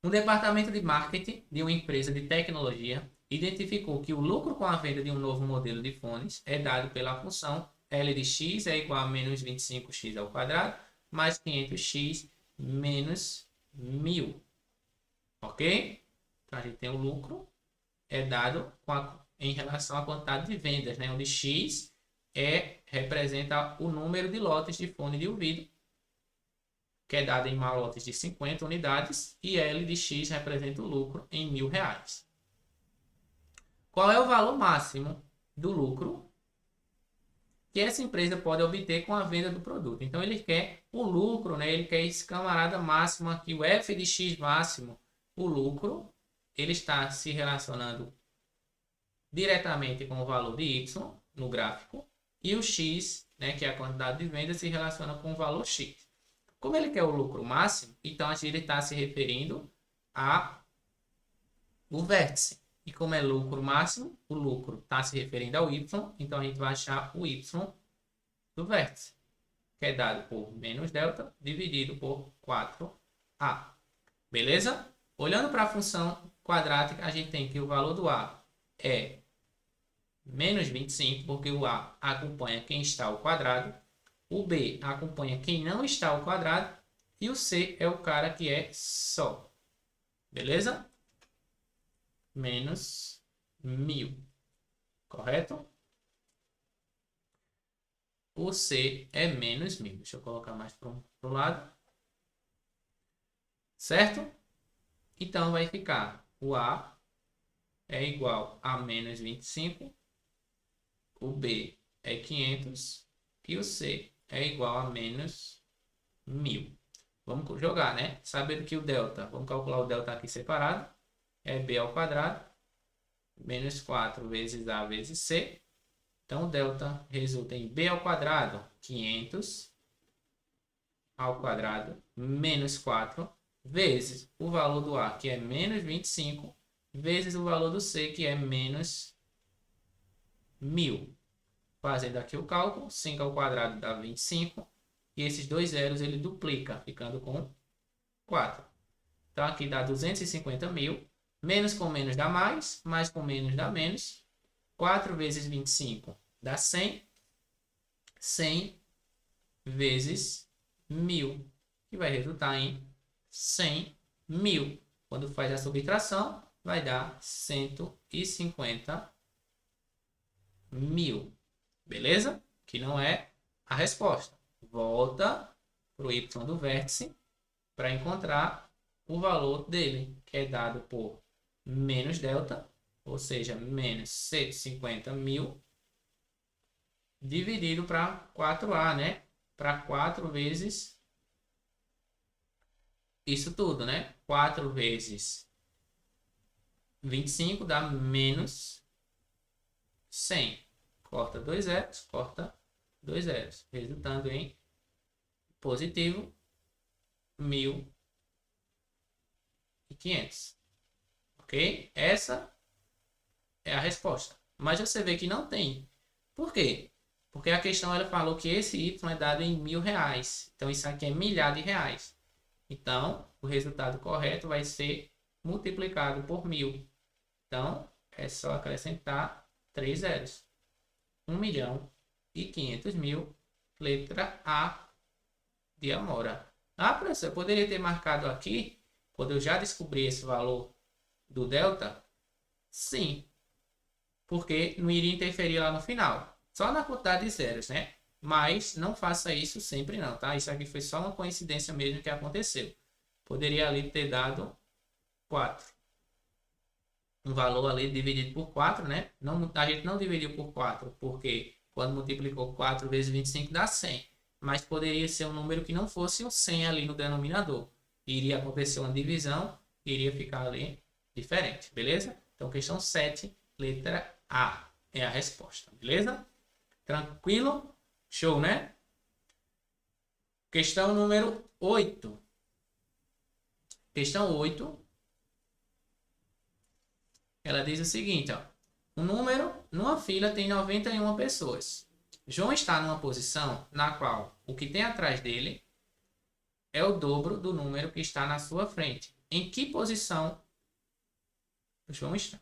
Speaker 1: Um departamento de marketing de uma empresa de tecnologia identificou que o lucro com a venda de um novo modelo de fones é dado pela função L de x é igual a menos 25x ao quadrado mais 500x menos 1000. Ok? Então, a gente tem o lucro é dado em relação à quantidade de vendas, né? Onde x representa o número de lotes de fone de ouvido, que é dado em malotes de 50 unidades, e L de x representa o lucro em R$1.000. qual é o valor máximo do lucro que essa empresa pode obter com a venda do produto. Então ele quer o lucro, né? Ele quer esse camarada máximo aqui, o f de x máximo, o lucro, ele está se relacionando diretamente com o valor de y no gráfico e o x, né, que é a quantidade de venda, se relaciona com o valor x. Como ele quer o lucro máximo, então ele está se referindo a o vértice. E como é lucro máximo, o lucro está se referindo ao y, então a gente vai achar o y do vértice, que é dado por menos delta dividido por 4a. Beleza? Olhando para a função quadrática, a gente tem que o valor do a é menos 25, porque o a acompanha quem está ao quadrado, o b acompanha quem não está ao quadrado, e o c é o cara que é só. Beleza? Menos 1000. Correto? O C é menos 1000. Deixa eu colocar mais para o lado. Certo? Então vai ficar o A é igual a menos 25. O B é 500. E o C é igual a menos 1000. Vamos jogar, né? Sabendo que o delta, vamos calcular o delta aqui separado. É B ao quadrado, menos 4 vezes A vezes C. Então, o delta resulta em B ao quadrado, 500 ao quadrado, menos 4, vezes o valor do A, que é menos 25, vezes o valor do C, que é menos 1000. Fazendo aqui o cálculo, 5 ao quadrado dá 25, e esses dois zeros ele duplica, ficando com 4. Então, aqui dá 250.000. Menos com menos dá mais com menos dá menos. 4 vezes 25 dá 100. 100 vezes 1000, que vai resultar em 100.000. Quando faz a subtração, vai dar 150.000. Beleza? Que não é a resposta. Volta para o y do vértice para encontrar o valor dele, que é dado por menos delta, ou seja, menos 150.000, dividido para 4a, né? Para 4 vezes isso tudo, né? 4 vezes 25 dá menos 100. Corta 2 zeros, corta 2 zeros, resultando em positivo 1.500. Ok? Essa é a resposta. Mas você vê que não tem. Por quê? Porque a questão ela falou que esse y é dado em R$1.000. Então isso aqui é milhar de reais. Então o resultado correto vai ser multiplicado por 1000. Então é só acrescentar 3 zeros. 1.500.000, letra A de Amora. Ah, professor, eu poderia ter marcado aqui, quando eu já descobri esse valor do delta? Sim, porque não iria interferir lá no final. Só na quantidade de zeros, né? Mas não faça isso sempre não, tá? Isso aqui foi só uma coincidência mesmo que aconteceu. Poderia ali ter dado 4. Um valor ali dividido por 4, né? Não, a gente não dividiu por 4, porque quando multiplicou 4 vezes 25 dá 100. Mas poderia ser um número que não fosse o 100 ali no denominador. Iria acontecer uma divisão, iria ficar ali diferente, beleza? Então, questão 7, letra A é a resposta, beleza? Tranquilo? Show, né? Questão número 8. Questão 8. Ela diz o seguinte, ó. Um número numa fila tem 91 pessoas. João está numa posição na qual o que tem atrás dele é o dobro do número que está na sua frente. Em que posição o João está?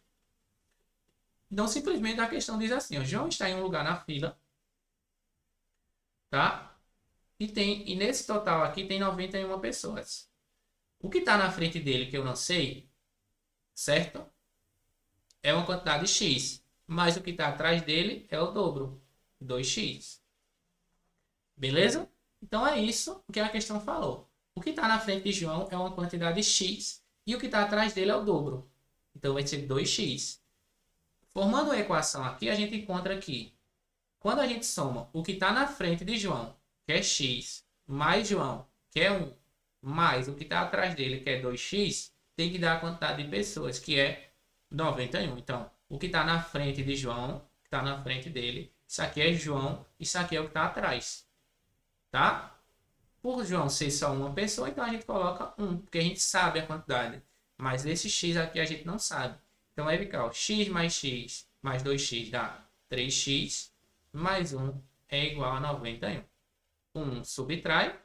Speaker 1: Então, simplesmente a questão diz assim, ó, João está em um lugar na fila, tá? E nesse total aqui tem 91 pessoas. O que está na frente dele, que eu não sei, certo? É uma quantidade x, mas o que está atrás dele é o dobro, 2x. Beleza? Então é isso que a questão falou. O que está na frente de João é uma quantidade x e o que está atrás dele é o dobro. Então vai ser 2x. Formando uma equação aqui, a gente encontra que quando a gente soma o que está na frente de João, que é x, mais João, que é 1, mais o que está atrás dele, que é 2x, tem que dar a quantidade de pessoas, que é 91. Então, o que está na frente de João, que está na frente dele, isso aqui é João, isso aqui é o que está atrás. Tá? Por João ser só uma pessoa, então a gente coloca 1, porque a gente sabe a quantidade. Mas esse x aqui a gente não sabe. Então vai ficar ó, x mais 2x dá 3x, mais 1 é igual a 91. 1 subtrai,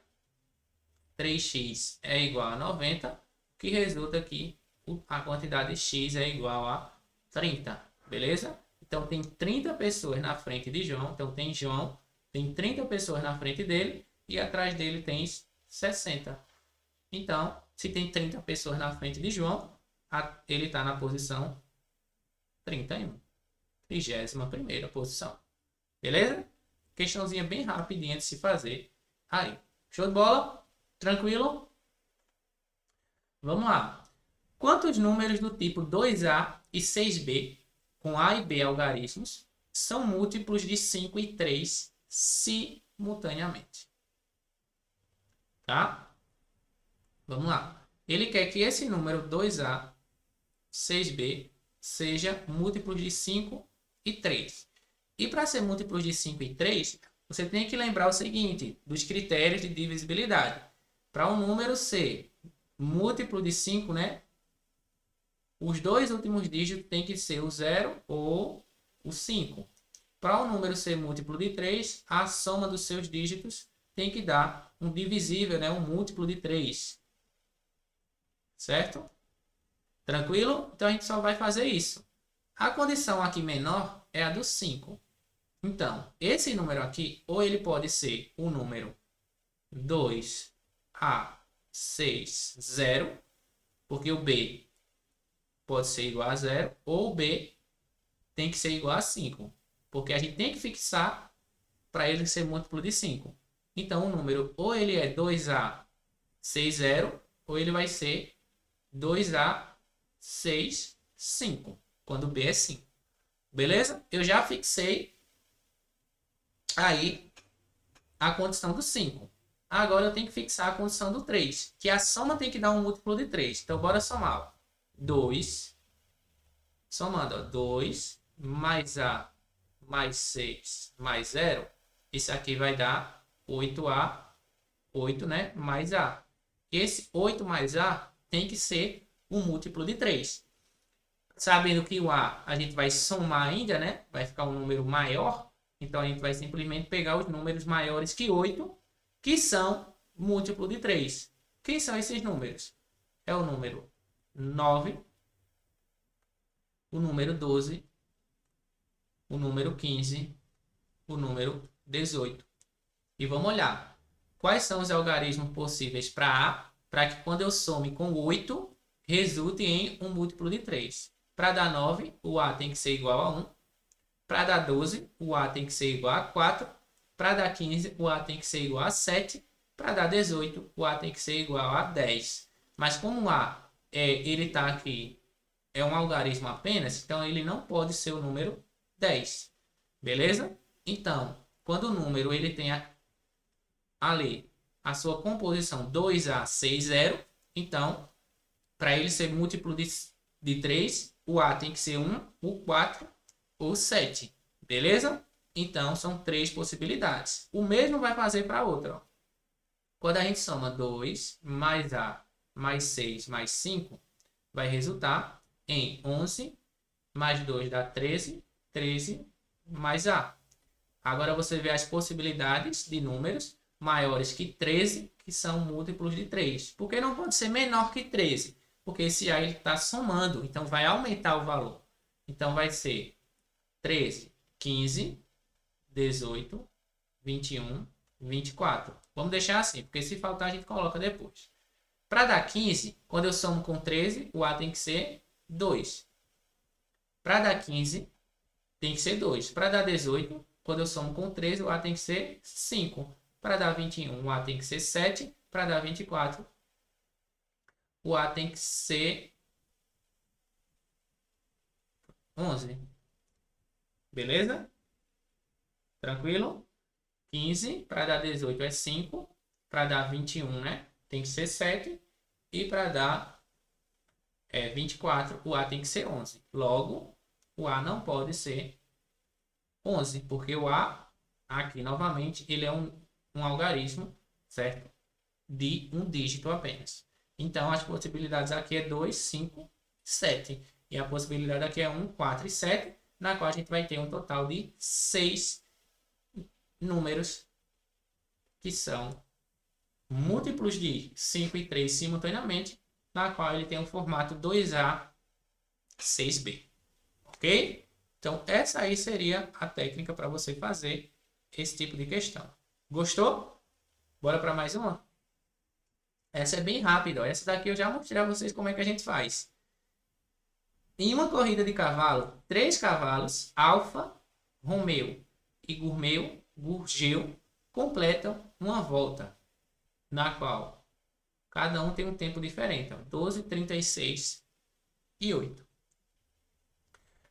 Speaker 1: 3x é igual a 90, o que resulta que a quantidade de x é igual a 30, beleza? Então tem 30 pessoas na frente de João, então tem João, tem 30 pessoas na frente dele e atrás dele tem 60. Então, se tem 30 pessoas na frente de João, ele está na posição 31, 31ª posição, beleza? Questãozinha bem rapidinha de se fazer aí. Show de bola? Tranquilo? Vamos lá. Quantos números do tipo 2A e 6B, com A e B algarismos, são múltiplos de 5 e 3 simultaneamente? Tá? Vamos lá. Ele quer que esse número 2A, 6B, seja múltiplo de 5 e 3. E para ser múltiplos de 5 e 3, você tem que lembrar o seguinte, dos critérios de divisibilidade. Para um número ser múltiplo de 5, né? Os dois últimos dígitos tem que ser o 0 ou o 5. Para um número ser múltiplo de 3, a soma dos seus dígitos tem que dar um divisível, né? Um múltiplo de 3. Certo? Tranquilo? Então a gente só vai fazer isso. A condição aqui menor é a do 5. Então, esse número aqui, ou ele pode ser o número 2A60, porque o B pode ser igual a 0, ou o B tem que ser igual a 5, porque a gente tem que fixar para ele ser múltiplo de 5. Então, o número ou ele é 2A60, ou ele vai ser 2A65, quando o B é 5. Beleza? Eu já fixei aí a condição do 5. Agora eu tenho que fixar a condição do 3, que a soma tem que dar um múltiplo de 3. Então, bora somar. 2, somando, ó, 2 mais A mais 6 mais 0. Isso aqui vai dar 8A, 8, né? Mais A. Esse 8 mais A tem que ser um múltiplo de 3. Sabendo que o A gente vai somar ainda, né? Vai ficar um número maior. Então, a gente vai simplesmente pegar os números maiores que 8, que são múltiplo de 3. Quem são esses números? É o número 9, o número 12, o número 15, o número 18. E vamos olhar. Quais são os algarismos possíveis para A, para que quando eu some com 8, resulte em um múltiplo de 3. Para dar 9, o A tem que ser igual a 1. Para dar 12, o A tem que ser igual a 4. Para dar 15, o A tem que ser igual a 7. Para dar 18, o A tem que ser igual a 10. Mas como o A ele está aqui, é um algarismo apenas, então ele não pode ser o número 10. Beleza? Então, quando o número ele tem ali a sua composição 2A60, então, para ele ser múltiplo de 3, o A tem que ser 1, o 4 ou 7. Beleza? Então, são 3 possibilidades. O mesmo vai fazer para a outra. Ó. Quando a gente soma 2 mais A mais 6 mais 5, vai resultar em 11 mais 2 dá 13, 13 mais A. Agora você vê as possibilidades de números maiores que 13, que são múltiplos de 3. Por que não pode ser menor que 13? Porque esse A está somando, então vai aumentar o valor. Então vai ser 13, 15, 18, 21, 24. Vamos deixar assim, porque se faltar a gente coloca depois. Para dar 15, quando eu somo com 13, o A tem que ser 2. Para dar 15, tem que ser 2. Para dar 18, quando eu somo com 13, o A tem que ser 5. Para dar 21, o A tem que ser 7. Para dar 24, o A tem que ser 11. Beleza? Tranquilo? 15 para dar 18 é 5. Para dar 21, né? Tem que ser 7. E para dar 24, o A tem que ser 11. Logo, o A não pode ser 11, porque o A, aqui novamente, ele é um algarismo, certo? De um dígito apenas. Então, as possibilidades aqui é 2, 5, 7. E a possibilidade aqui é 1, 4 e 7, na qual a gente vai ter um total de 6 números que são múltiplos de 5 e 3 simultaneamente, na qual ele tem o formato 2A, 6B. Ok? Então, essa aí seria a técnica para você fazer esse tipo de questão. Gostou? Bora para mais uma? Essa é bem rápida. Ó. Essa daqui eu já mostrei a vocês como é que a gente faz. Em uma corrida de cavalo, 3 cavalos, Alfa, Romeu e Gurgeu, completam uma volta, na qual cada um tem um tempo diferente. Ó, 12, 36 e 8.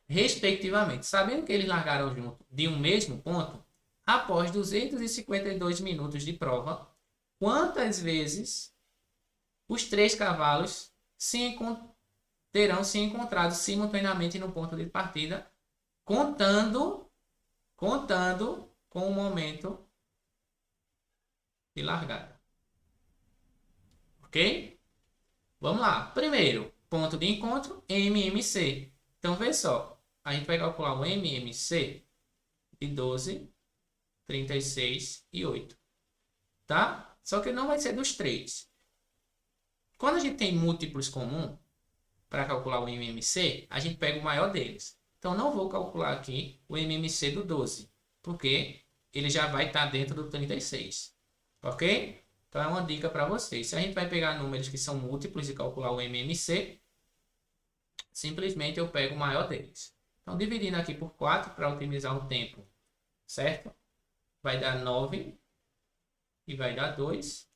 Speaker 1: Respectivamente. Sabendo que eles largaram junto de um mesmo ponto, após 252 minutos de prova, quantas vezes os 3 cavalos terão se encontrado simultaneamente no ponto de partida, contando com o momento de largada. Ok? Vamos lá. Primeiro, ponto de encontro, MMC. Então, vê só. A gente vai calcular o MMC de 12, 36 e 8. Tá? Só que não vai ser dos 3. Quando a gente tem múltiplos comuns, para calcular o MMC, a gente pega o maior deles. Então, não vou calcular aqui o MMC do 12, porque ele já vai estar dentro do 36. Ok? Então, é uma dica para vocês. Se a gente vai pegar números que são múltiplos e calcular o MMC, simplesmente eu pego o maior deles. Então, dividindo aqui por 4 para otimizar o tempo, certo? Vai dar 9 e vai dar 2.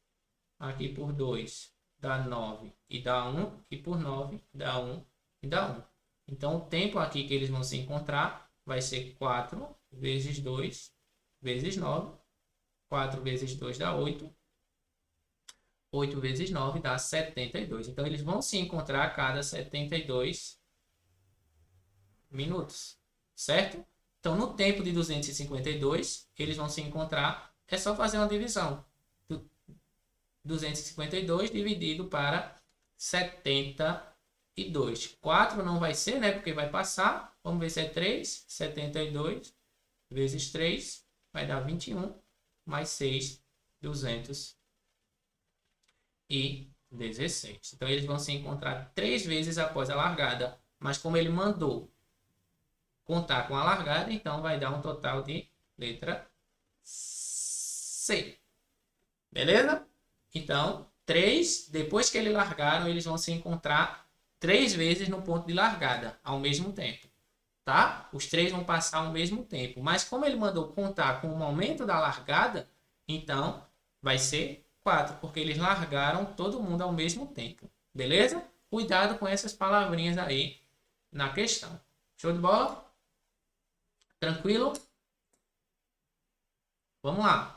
Speaker 1: Aqui por 2 dá 9 e dá 1. E por 9 dá 1 e dá 1. Então, o tempo aqui que eles vão se encontrar vai ser 4 vezes 2 vezes 9. 4 vezes 2 dá 8. 8 vezes 9 dá 72. Então, eles vão se encontrar a cada 72 minutos, certo? Então, no tempo de 252, eles vão se encontrar, é só fazer uma divisão. 252 dividido para 72. 4 não vai ser, né? Porque vai passar. Vamos ver se é 3. 72 vezes 3 vai dar 21. Mais 6, 216. Então, eles vão se encontrar 3 vezes após a largada. Mas como ele mandou contar com a largada, então vai dar um total de letra C. Beleza? Então, 3, depois que eles largaram, eles vão se encontrar 3 vezes no ponto de largada, ao mesmo tempo. Tá? Os 3 vão passar ao mesmo tempo. Mas como ele mandou contar com o momento da largada, então vai ser 4, porque eles largaram todo mundo ao mesmo tempo. Beleza? Cuidado com essas palavrinhas aí na questão. Show de bola? Tranquilo? Vamos lá.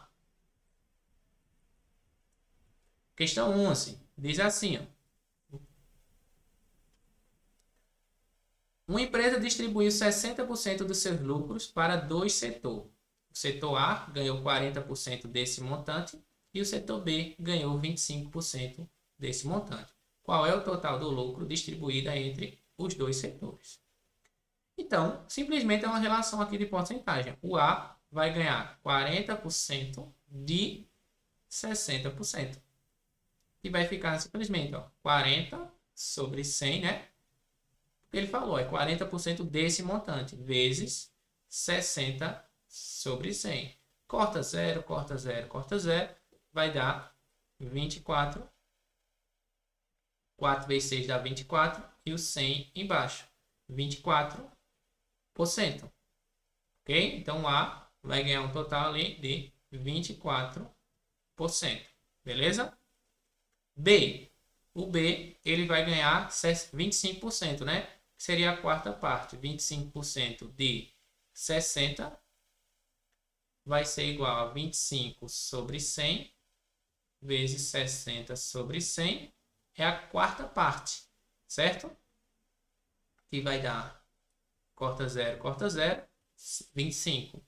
Speaker 1: Questão 11. Diz assim, ó. Uma empresa distribuiu 60% dos seus lucros para 2 setores. O setor A ganhou 40% desse montante e o setor B ganhou 25% desse montante. Qual é o total do lucro distribuído entre os 2 setores? Então, simplesmente é uma relação aqui de porcentagem. O A vai ganhar 40% de 60%. E vai ficar simplesmente, ó, 40 sobre 100, né? Ele falou, é 40% desse montante, vezes 60 sobre 100. Corta 0, corta 0, corta 0, vai dar 24. 4 vezes 6 dá 24 e o 100 embaixo, 24%. Ok? Então, A vai ganhar um total ali de 24%. Beleza? B. O B, ele vai ganhar 25%, né? Que seria a quarta parte. 25% de 60 vai ser igual a 25 sobre 100 vezes 60 sobre 100. É a quarta parte, certo? Que vai dar, corta 0, 25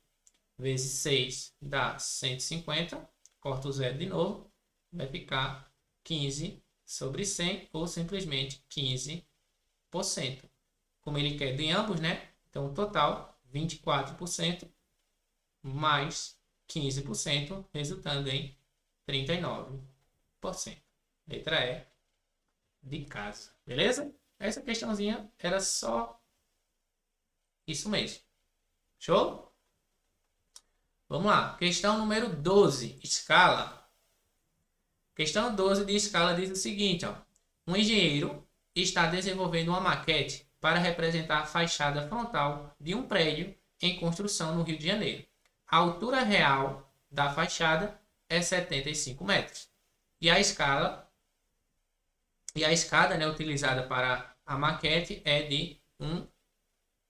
Speaker 1: vezes 6 dá 150. Corta o 0 de novo. Vai ficar 15 sobre 100 ou simplesmente 15%. Como ele quer de ambos, né? Então, o total, 24% mais 15%, resultando em 39%. Letra E de casa. Beleza? Essa questãozinha era só isso mesmo. Show? Vamos lá. Questão número 12. Escala. Questão 12 de escala diz o seguinte, ó. Um engenheiro está desenvolvendo uma maquete para representar a fachada frontal de um prédio em construção no Rio de Janeiro. A altura real da fachada é 75 metros. E a escada, né, utilizada para a maquete é de 1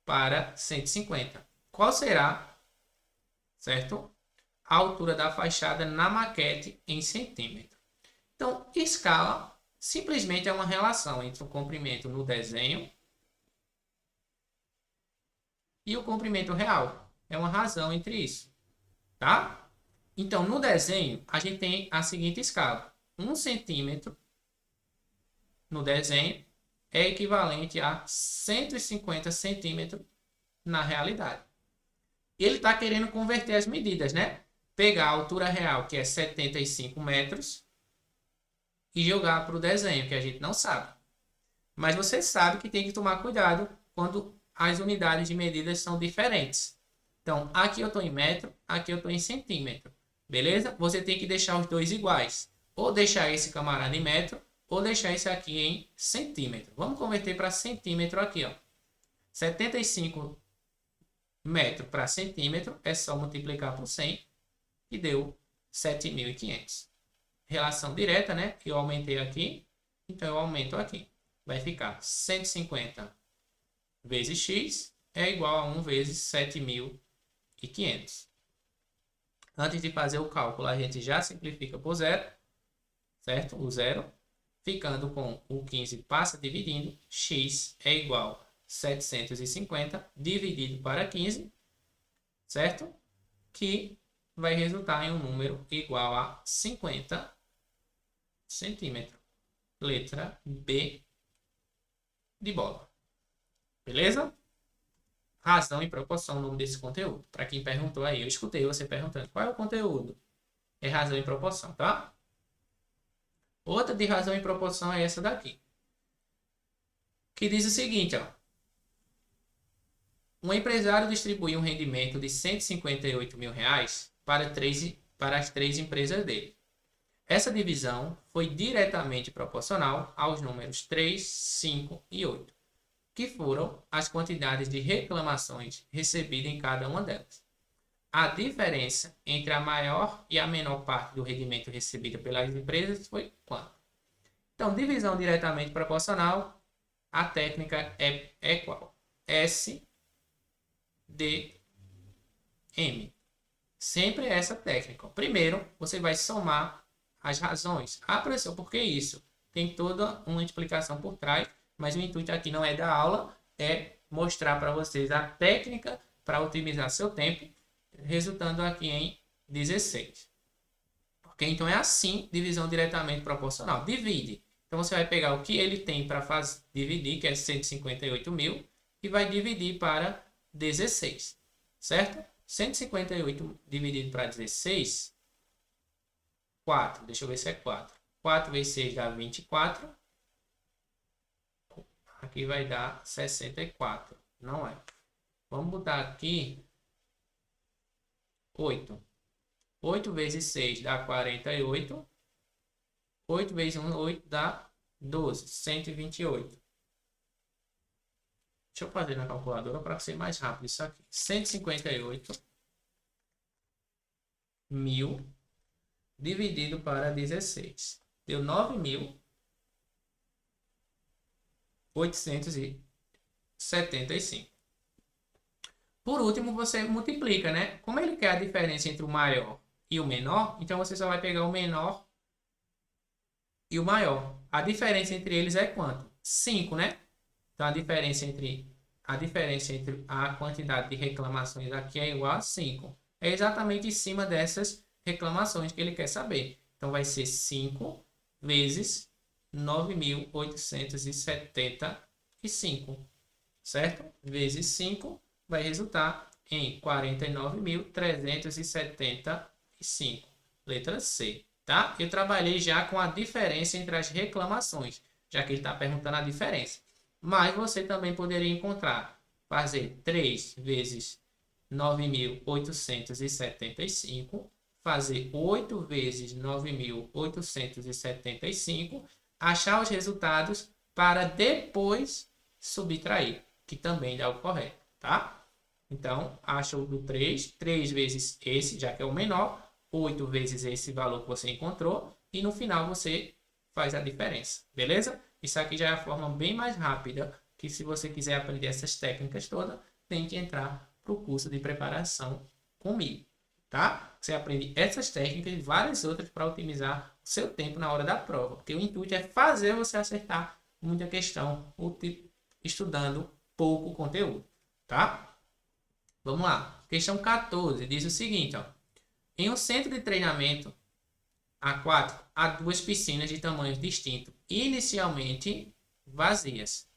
Speaker 1: para 150. Qual será, certo, a altura da fachada na maquete em centímetro? Então, escala simplesmente é uma relação entre o comprimento no desenho e o comprimento real. É uma razão entre isso, tá? Então, no desenho, a gente tem a seguinte escala. 1 centímetro no desenho é equivalente a 150 centímetros na realidade. Ele está querendo converter as medidas, né? Pegar a altura real, que é 75 metros, e jogar para o desenho, que a gente não sabe. Mas você sabe que tem que tomar cuidado quando as unidades de medidas são diferentes. Então, aqui eu estou em metro, aqui eu estou em centímetro. Beleza? Você tem que deixar os dois iguais. Ou deixar esse camarada em metro, ou deixar esse aqui em centímetro. Vamos converter para centímetro aqui, ó. 75 metros para centímetro é só multiplicar por 100, que deu 7.500. Relação direta, né? Eu aumentei aqui, então eu aumento aqui. Vai ficar 150 vezes x é igual a 1 vezes 7.500. Antes de fazer o cálculo, a gente já simplifica por zero, certo? O zero, ficando com o 15 passa dividindo, x é igual a 750 dividido para 15, certo? Que vai resultar em um número igual a 50 centímetros. Letra B de bola. Beleza? Razão e proporção, o nome desse conteúdo. Para quem perguntou aí, eu escutei você perguntando qual é o conteúdo. É razão e proporção, tá? Outra de razão e proporção é essa daqui. Que diz o seguinte, ó. Um empresário distribuiu um rendimento de R$ 158 mil para as três empresas dele. Essa divisão foi diretamente proporcional aos números 3, 5 e 8, que foram as quantidades de reclamações recebidas em cada uma delas. A diferença entre a maior e a menor parte do rendimento recebida pelas empresas foi quanto? Então, divisão diretamente proporcional, a técnica é qual? S, D, M. Sempre essa técnica. Primeiro, você vai somar as razões. Ah, professor, por que isso? Tem toda uma explicação por trás, mas o intuito aqui não é da aula, é mostrar para vocês a técnica para otimizar seu tempo, resultando aqui em 16. Ok? Então é assim, divisão diretamente proporcional. Divide. Então você vai pegar o que ele tem para dividir, que é 158 mil, e vai dividir para 16. Certo? 158 dividido para 16, 4. Deixa eu ver se é 4. 4 vezes 6 dá 24. Aqui vai dar 64. Não é. Vamos botar aqui 8. 8 vezes 6 dá 48. 8 vezes 1, 8 dá 12. 128. Deixa eu fazer na calculadora para ser mais rápido isso aqui. 158 mil dividido para 16. Deu 9.875. Por último, você multiplica, né? Como ele quer a diferença entre o maior e o menor, então você só vai pegar o menor e o maior. A diferença entre eles é quanto? 5, né? Então, a diferença entre a quantidade de reclamações aqui é igual a 5. É exatamente em cima dessas reclamações que ele quer saber. Então, vai ser 5 vezes 9.875, certo? Vezes 5 vai resultar em 49.375. Letra C, tá? Eu trabalhei já com a diferença entre as reclamações, já que ele está perguntando a diferença. Mas você também poderia encontrar, fazer 3 vezes 9.875, fazer 8 vezes 9.875, achar os resultados para depois subtrair, que também dá o correto, tá? Então, acha o do 3, 3 vezes esse, já que é o menor, 8 vezes esse valor que você encontrou, e no final você faz a diferença, beleza? Isso aqui já é a forma bem mais rápida, que se você quiser aprender essas técnicas todas, tem que entrar para o curso de preparação comigo, tá? Você aprende essas técnicas e várias outras para otimizar o seu tempo na hora da prova, porque o intuito é fazer você acertar muita questão estudando pouco conteúdo, tá? Vamos lá. Questão 14 diz o seguinte, ó. Em um centro de treinamento aquático, há duas piscinas de tamanhos distintos, inicialmente vazias.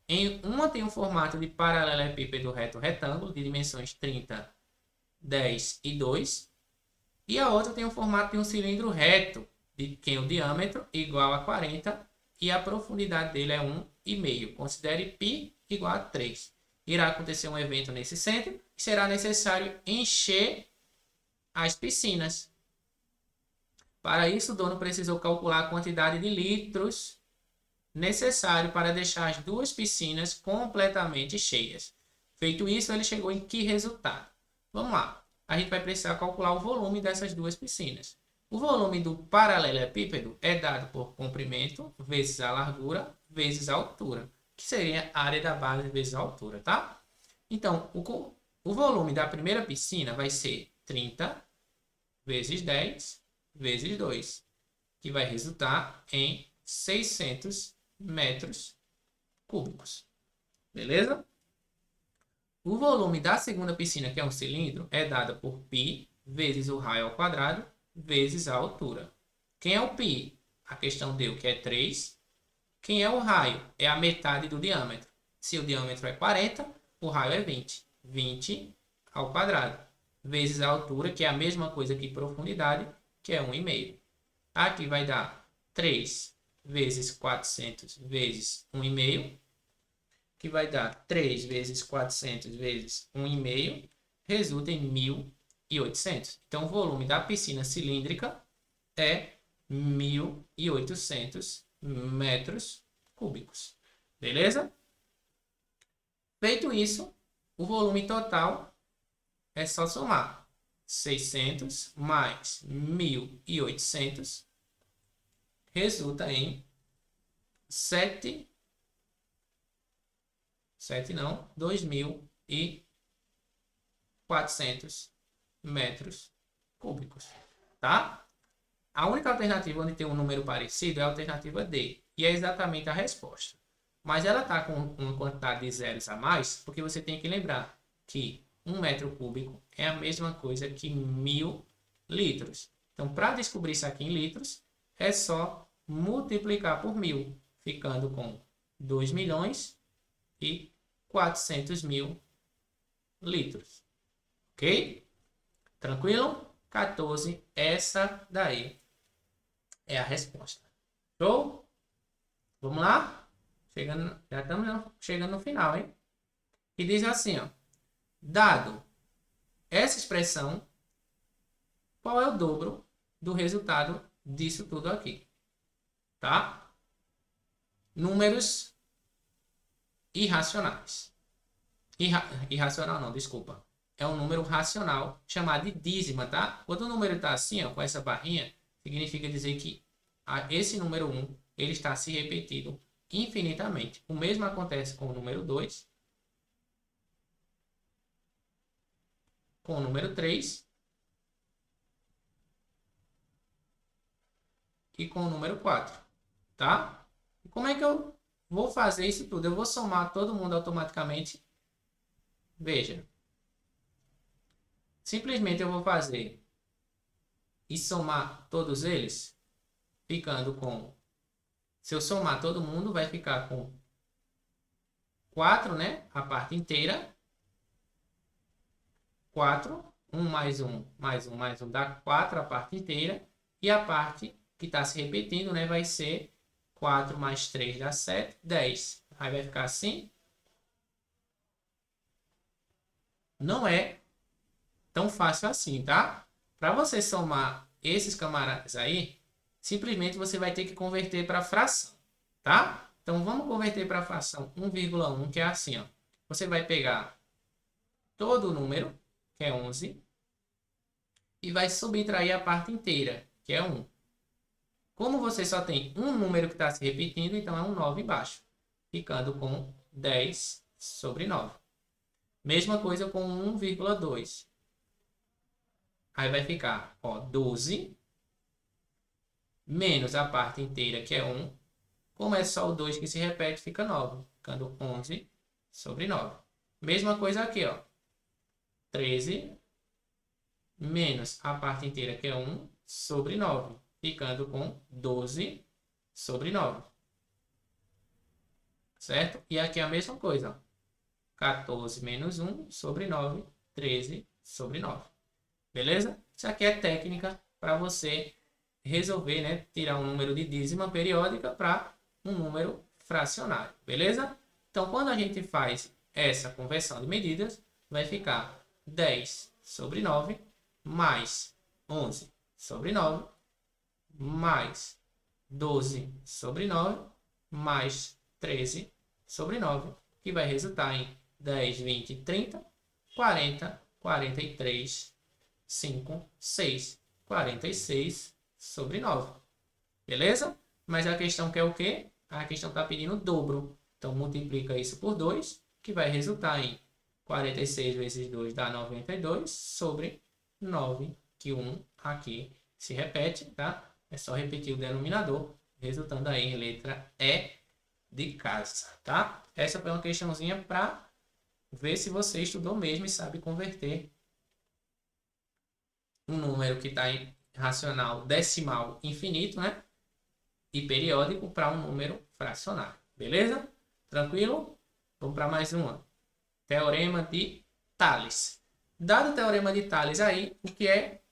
Speaker 1: Em uma tem um formato de paralelepípedo reto retângulo de dimensões 30, 10 e 2, e a outra tem o formato de um cilindro reto, de que o diâmetro igual a 40 e a profundidade dele é 1,5. Considere π igual a 3. Irá acontecer um evento nesse centro e será necessário encher as piscinas. Para isso, o dono precisou calcular a quantidade de litros necessário para deixar as duas piscinas completamente cheias. Feito isso, ele chegou em que resultado? Vamos lá. A gente vai precisar calcular o volume dessas duas piscinas. O volume do paralelepípedo é dado por comprimento vezes a largura vezes a altura, que seria a área da base vezes a altura, tá? Então, o volume da primeira piscina vai ser 30 vezes 10 vezes 2, que vai resultar em 600 metros cúbicos. Beleza? O volume da segunda piscina, que é um cilindro, é dado por π vezes o raio ao quadrado vezes a altura. Quem é o π? A questão deu que é 3. Quem é o raio? É a metade do diâmetro. Se o diâmetro é 40, o raio é 20. 20 ao quadrado. Vezes a altura, que é a mesma coisa que profundidade, que é 1,5. Aqui vai dar 3 vezes 400 vezes 1,5, que vai dar 3 vezes 400 vezes 1,5, resulta em 1.800. Então, o volume da piscina cilíndrica é 1.800 metros cúbicos. Beleza? Feito isso, o volume total é só somar 600 mais 1.800, resulta em 2.400 metros cúbicos, tá? A única alternativa onde tem um número parecido é a alternativa D, e é exatamente a resposta. Mas ela está com uma quantidade de zeros a mais, porque você tem que lembrar que 1 metro cúbico é a mesma coisa que 1.000 litros. Então, para descobrir isso aqui em litros, é só multiplicar por 1.000, ficando com 2.400.000 litros. Ok? Tranquilo? 14, essa daí é a resposta. Show? Vamos lá? Já estamos chegando no final, hein? E diz assim, ó. Dado essa expressão, qual é o dobro do resultado disso tudo aqui? Tá? Números irracionais. Irracional não, desculpa. É um número racional chamado de dízima, tá? Quando o número está assim, ó, com essa barrinha, significa dizer que esse número 1 ele está se repetindo infinitamente. O mesmo acontece com o número 2. com o número 3 e com o número 4, tá? E como é que eu vou fazer isso tudo? Eu vou somar todo mundo automaticamente. Veja. Simplesmente eu vou fazer e somar todos eles, ficando com... Se eu somar todo mundo, vai ficar com 4, né? A parte inteira. 4. 1 mais 1 mais 1 mais 1 dá 4 a parte inteira. E a parte que está se repetindo, né? Vai ser 4 mais 3 dá 7, 10. Aí vai ficar assim. Não é tão fácil assim, tá? Para você somar esses camaradas aí, simplesmente você vai ter que converter para fração, tá? Então vamos converter para a fração 1,1, que é assim, ó. Você vai pegar todo o número, que é 11, e vai subtrair a parte inteira, que é 1. Como você só tem um número que está se repetindo, então é um 9 embaixo, ficando com 10 sobre 9. Mesma coisa com 1,2. Aí vai ficar, ó, 12 menos a parte inteira, que é 1. Como é só o 2 que se repete, fica 9, ficando 11 sobre 9. Mesma coisa aqui, ó. 13 menos a parte inteira, que é 1, sobre 9, ficando com 12 sobre 9. Certo? E aqui é a mesma coisa, ó. 14 menos 1 sobre 9, 13 sobre 9. Beleza? Isso aqui é técnica para você resolver, né? Tirar um número de dízima periódica para um número fracionário. Beleza? Então, quando a gente faz essa conversão de medidas, vai ficar 10 sobre 9 mais 11 sobre 9 mais 12 sobre 9 mais 13 sobre 9, que vai resultar em 10, 20, 30, 40, 43, 5, 6, 46 sobre 9. Beleza? Mas a questão quer o quê? A questão está pedindo o dobro. Então, multiplica isso por 2, que vai resultar em 46 vezes 2 dá 92 sobre 9, que 1 aqui se repete, tá? É só repetir o denominador, resultando aí em letra E de casa, tá? Essa foi uma questãozinha para ver se você estudou mesmo e sabe converter um número que está em racional decimal infinito, né? E periódico para um número fracionário. Beleza? Tranquilo? Vamos para mais uma. Teorema de Tales. Dado o teorema de Tales aí,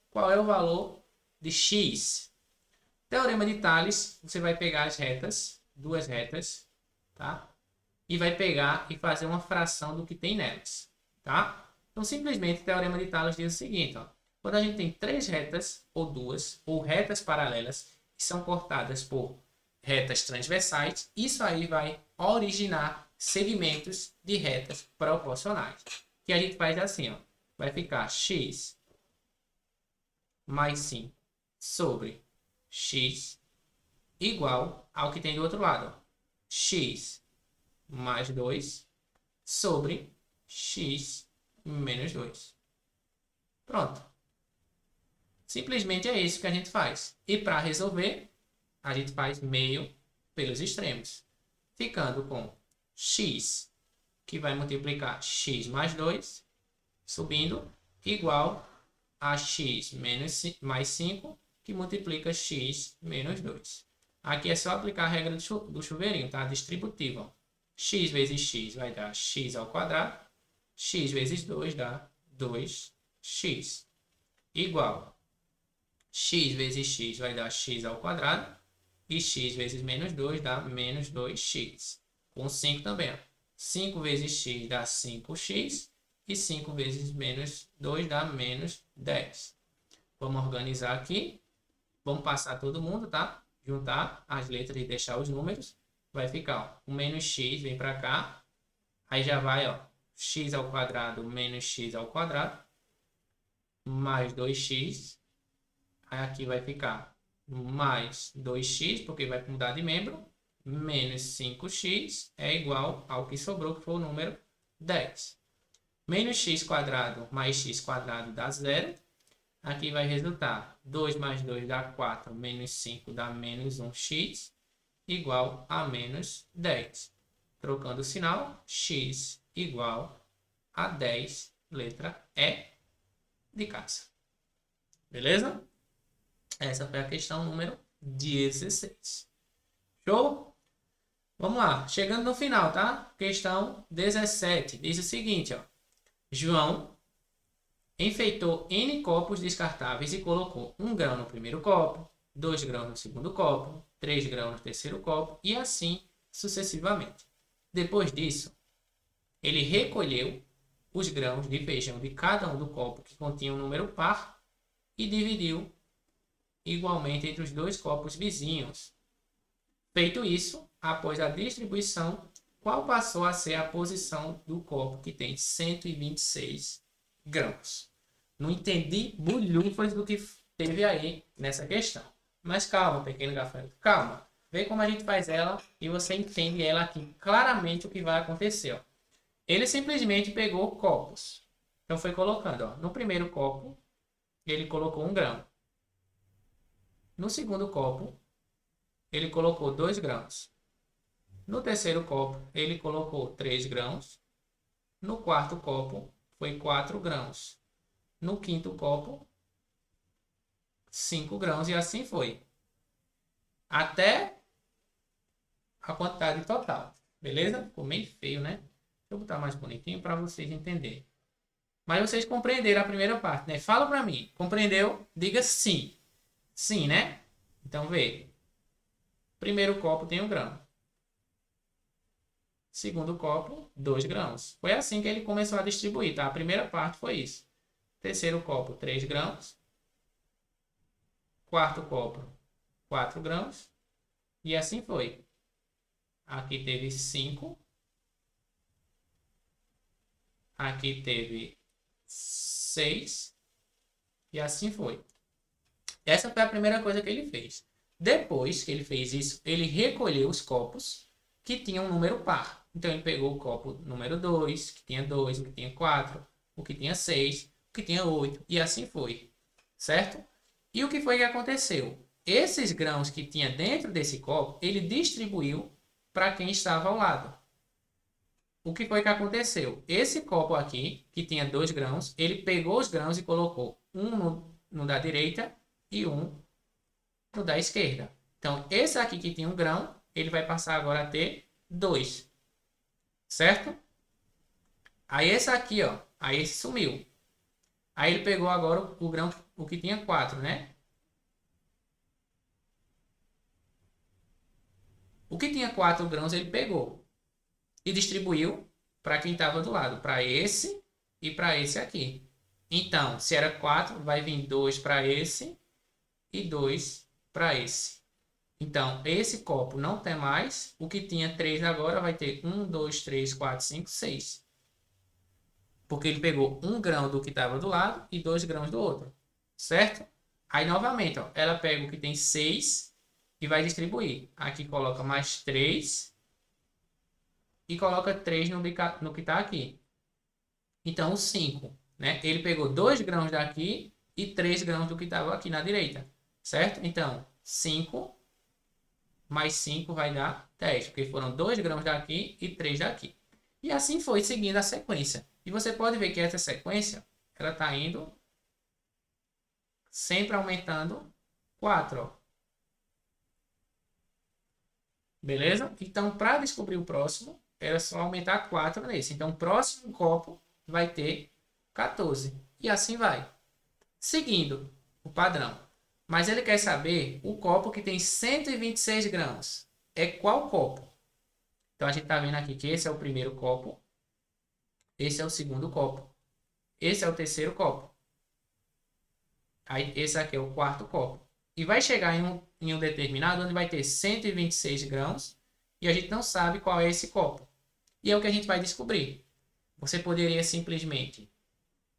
Speaker 1: qual é o valor de x? Teorema de Tales, você vai pegar as retas, duas retas, tá? E vai pegar e fazer uma fração do que tem nelas, tá? Então, simplesmente, o teorema de Tales diz o seguinte, ó. Quando a gente tem três retas, ou duas, ou retas paralelas, que são cortadas por retas transversais, isso aí vai originar segmentos de retas proporcionais. Que a gente faz assim, ó. Vai ficar x mais 5 sobre x igual ao que tem do outro lado, ó. X mais 2 sobre x menos 2. Pronto. Simplesmente é isso que a gente faz. E para resolver, a gente faz meio pelos extremos. Ficando com x, que vai multiplicar x mais 2, subindo, igual a x mais 5, que multiplica x menos 2. Aqui é só aplicar a regra do chuveirinho, tá? Distributiva. X vezes x vai dar x ao quadrado. X vezes 2 dá 2x. Igual. X vezes x vai dar x ao quadrado. E x vezes menos 2 dá menos 2x. Com 5 também. Ó. 5 vezes x dá 5x. E 5 vezes menos 2 dá menos 10. Vamos organizar aqui. Vamos passar todo mundo, tá? Juntar as letras e deixar os números. Vai ficar, ó, o menos x vem para cá. Aí já vai, ó, x ao quadrado menos x ao quadrado. Mais 2x. Aí aqui vai ficar mais 2x, porque vai mudar de membro. Menos 5x é igual ao que sobrou, que foi o número 10. Menos x quadrado mais x quadrado dá 0. Aqui vai resultar 2 mais 2 dá 4, menos 5 dá menos 1x, igual a menos 10. Trocando o sinal, x igual a 10, letra E de casa. Beleza? Essa foi a questão número 16. Show? Vamos lá, chegando no final, tá? Questão 17. Diz o seguinte, ó. João enfeitou N copos descartáveis e colocou 1 grão no primeiro copo, 2 grãos no segundo copo, 3 grãos no terceiro copo e assim sucessivamente. Depois disso, ele recolheu os grãos de feijão de cada um do copo que continha um número par e dividiu igualmente entre os 2 copos vizinhos. Feito isso, após a distribuição, qual passou a ser a posição do copo que tem 126 grãos? Não entendi bulhufas do que teve aí nessa questão. Mas calma, pequeno gafanhoto, calma. Vê como a gente faz ela e você entende ela aqui claramente o que vai acontecer. Ó. Ele simplesmente pegou copos. Então foi colocando, ó, no primeiro copo, ele colocou 1 grão. No segundo copo, ele colocou 2 grãos. No terceiro copo, ele colocou 3 grãos. No quarto copo, foi 4 grãos. No quinto copo, 5 grãos. E assim foi. Até a quantidade total. Beleza? Ficou meio feio, né? Deixa eu botar mais bonitinho para vocês entenderem. Mas vocês compreenderam a primeira parte, né? Fala para mim. Compreendeu? Diga sim. Sim, né? Então, vê. Primeiro copo tem 1 grão. Segundo copo, 2 grãos. Foi assim que ele começou a distribuir, tá? A primeira parte foi isso. Terceiro copo, 3 grãos. Quarto copo, 4 grãos. E assim foi. Aqui teve 5. Aqui teve 6. E assim foi. Essa foi a primeira coisa que ele fez. Depois que ele fez isso, ele recolheu os copos que tinham um número par. Então, ele pegou o copo número 2, que tinha 2, o que tinha 4, o que tinha 6, o que tinha 8, e assim foi. Certo? E o que foi que aconteceu? Esses grãos que tinha dentro desse copo, ele distribuiu para quem estava ao lado. O que foi que aconteceu? Esse copo aqui, que tinha 2 grãos, ele pegou os grãos e colocou um no da direita e um no da esquerda. Então, esse aqui que tinha 1 grão, ele vai passar agora a ter 2. Certo? Aí esse aqui, ó, aí esse sumiu. Aí ele pegou agora o grão, o que tinha 4, né? O que tinha 4 grãos ele pegou e distribuiu para quem estava do lado, para esse e para esse aqui. Então, se era 4, vai vir 2 para esse e 2 para esse. Então, esse copo não tem mais. O que tinha 3 agora vai ter 1, 2, 3, 4, 5, 6. Porque ele pegou 1 grão do que estava do lado e 2 grãos do outro. Certo? Aí, novamente, ó, ela pega o que tem 6 e vai distribuir. Aqui coloca mais 3 e coloca 3 no que está aqui. Então, o 5. Né? Ele pegou 2 grãos daqui e 3 grãos do que estava aqui na direita. Certo? Então, 5 mais 5 vai dar 10, porque foram 2 grãos daqui e 3 daqui. E assim foi seguindo a sequência. E você pode ver que essa sequência, ela está indo sempre aumentando 4. Ó. Beleza? Então, para descobrir o próximo, era só aumentar 4 nesse. Então, o próximo copo vai ter 14. E assim vai. Seguindo o padrão. Mas ele quer saber o copo que tem 126 grãos. É qual copo? Então, a gente está vendo aqui que esse é o primeiro copo. Esse é o segundo copo. Esse é o terceiro copo. Aí, esse aqui é o quarto copo. E vai chegar em um determinado onde vai ter 126 grãos. E a gente não sabe qual é esse copo. E é o que a gente vai descobrir. Você poderia simplesmente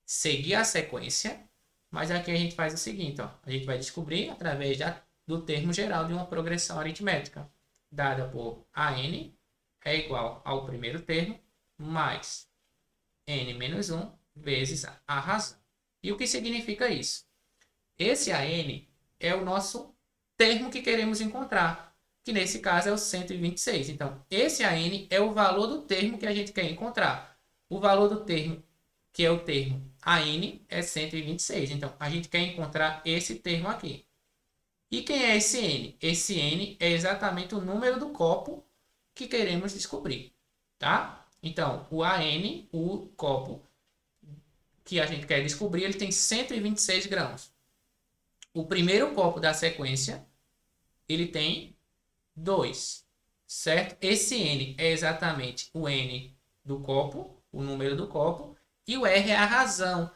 Speaker 1: seguir a sequência. Mas aqui a gente faz o seguinte, ó, a gente vai descobrir através do termo geral de uma progressão aritmética, dada por AN é igual ao primeiro termo, mais n menos 1 vezes a razão. E o que significa isso? Esse AN é o nosso termo que queremos encontrar, que nesse caso é o 126. Então, esse AN é o valor do termo que a gente quer encontrar. O valor do termo, que é o termo AN, é 126. Então, a gente quer encontrar esse termo aqui. E quem é esse N? Esse N é exatamente o número do copo que queremos descobrir, tá? Então, o AN, o copo que a gente quer descobrir, ele tem 126 grãos. O primeiro copo da sequência, ele tem 2, certo? Esse N é exatamente o N do copo, o número do copo, e o R é a razão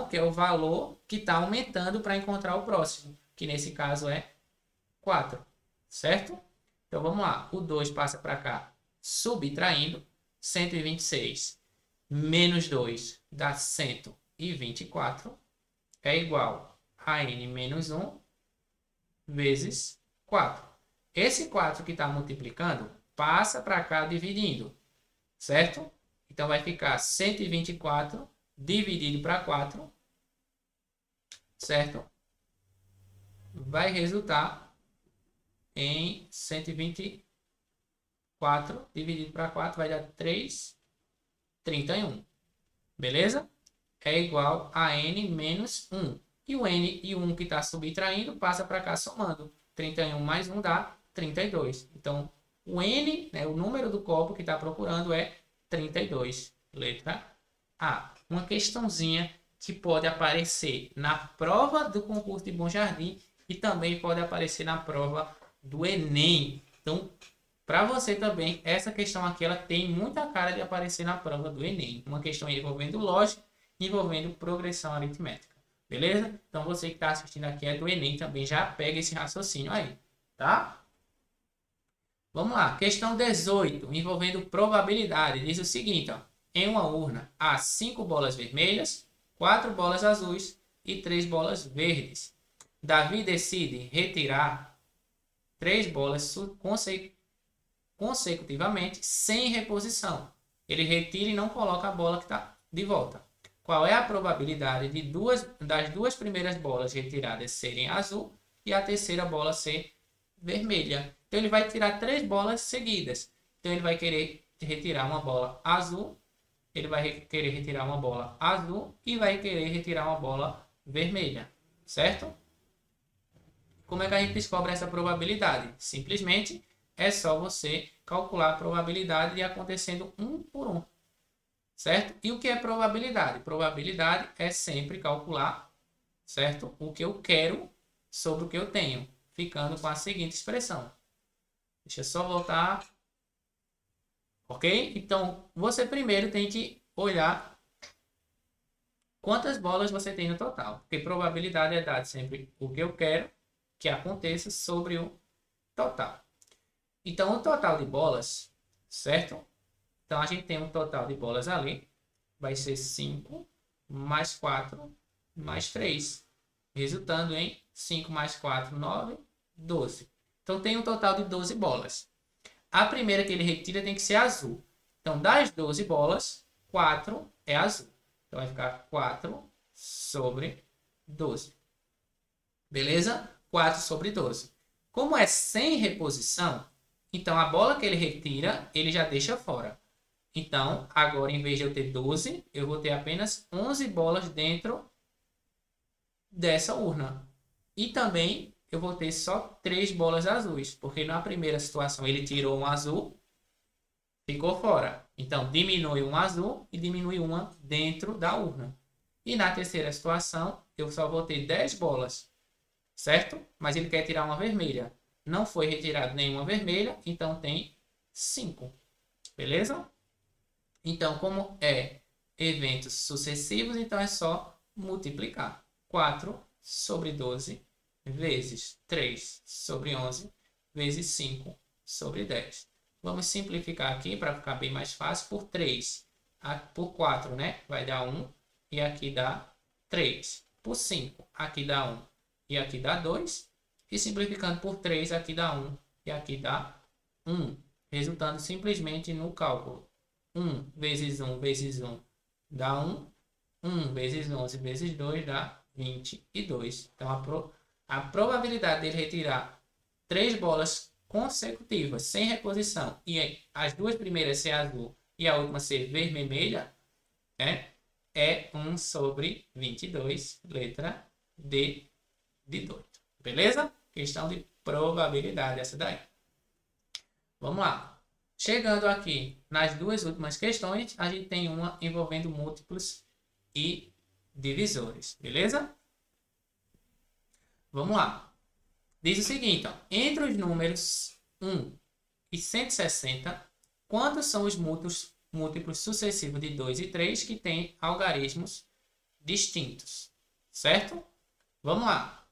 Speaker 1: que é o valor que está aumentando para encontrar o próximo, que nesse caso é 4, certo? Então vamos lá, o 2 passa para cá, subtraindo, 126 menos 2 dá 124, é igual a n menos 1 vezes 4. Esse 4 que está multiplicando, passa para cá dividindo, certo? Então vai ficar 124 dividido para 4, certo? Vai resultar em 124 dividido para 4, vai dar 3,31. Beleza? É igual a n menos 1. E o n e o 1 que está subtraindo passa para cá somando. 31 mais 1 dá 32. Então, o n, né, o número do copo que está procurando é 32. Letra A. Uma questãozinha que pode aparecer na prova do concurso de Bom Jardim e também pode aparecer na prova do Enem. Então, para você também, essa questão aqui ela tem muita cara de aparecer na prova do Enem. Uma questão envolvendo lógica, envolvendo progressão aritmética. Beleza? Então, você que está assistindo aqui é do Enem também, já pega esse raciocínio aí, tá? Vamos lá, questão 18, envolvendo probabilidade. Diz o seguinte, ó, em uma urna há 5 bolas vermelhas, 4 bolas azuis e 3 bolas verdes. Davi decide retirar 3 bolas consecutivamente sem reposição. Ele retira e não coloca a bola que está de volta. Qual é a probabilidade de das duas primeiras bolas retiradas serem azul e a terceira bola ser vermelha? Então, ele vai tirar 3 bolas seguidas. Então, ele vai querer retirar uma bola azul, ele vai querer retirar uma bola azul e vai querer retirar uma bola vermelha, certo? Como é que a gente descobre essa probabilidade? Simplesmente é só você calcular a probabilidade de acontecendo um por um, certo? E o que é probabilidade? Probabilidade é sempre calcular, certo? O que eu quero sobre o que eu tenho, ficando com a seguinte expressão. Deixa eu só voltar. Ok? Então, você primeiro tem que olhar quantas bolas você tem no total. Porque probabilidade é dado sempre o que eu quero que aconteça sobre o total. Então, o total de bolas, certo? Então, a gente tem um total de bolas ali. Vai ser 5 mais 4 mais 3. Resultando em 5 mais 4, 9, 12. Então, tem um total de 12 bolas. A primeira que ele retira tem que ser azul. Então, das 12 bolas, 4 é azul. Então, vai ficar 4 sobre 12. Beleza? 4 sobre 12. Como é sem reposição, então a bola que ele retira, ele já deixa fora. Então, agora, em vez de eu ter 12, eu vou ter apenas 11 bolas dentro dessa urna. E também eu vou ter só 3 bolas azuis, porque na primeira situação ele tirou um azul, ficou fora. Então, diminui um azul e diminui uma dentro da urna. E na terceira situação, eu só vou ter 10 bolas, certo? Mas ele quer tirar uma vermelha. Não foi retirado nenhuma vermelha, então tem 5. Beleza? Então, como é eventos sucessivos, então é só multiplicar. 4 sobre 12 vezes 3 sobre 11 vezes 5 sobre 10. Vamos simplificar aqui para ficar bem mais fácil por 3. Por 4, né? Vai dar 1 e aqui dá 3. Por 5, aqui dá 1 e aqui dá 2. E simplificando por 3, aqui dá 1 e aqui dá 1. Resultando simplesmente no cálculo. 1 vezes 1 vezes 1 dá 1. 1 vezes 11 vezes 2 dá 22. Então, a probabilidade dele retirar 3 bolas consecutivas, sem reposição, e as duas primeiras ser azul e a última ser vermelha, né, é 1 sobre 22, letra D de 8. Beleza? Questão de probabilidade essa daí. Vamos lá. Chegando aqui nas duas últimas questões, a gente tem uma envolvendo múltiplos e divisores. Beleza? Vamos lá. Diz o seguinte, ó, entre os números 1 e 160, quantos são os múltiplos sucessivos de 2 e 3 que têm algarismos distintos? Certo? Vamos lá.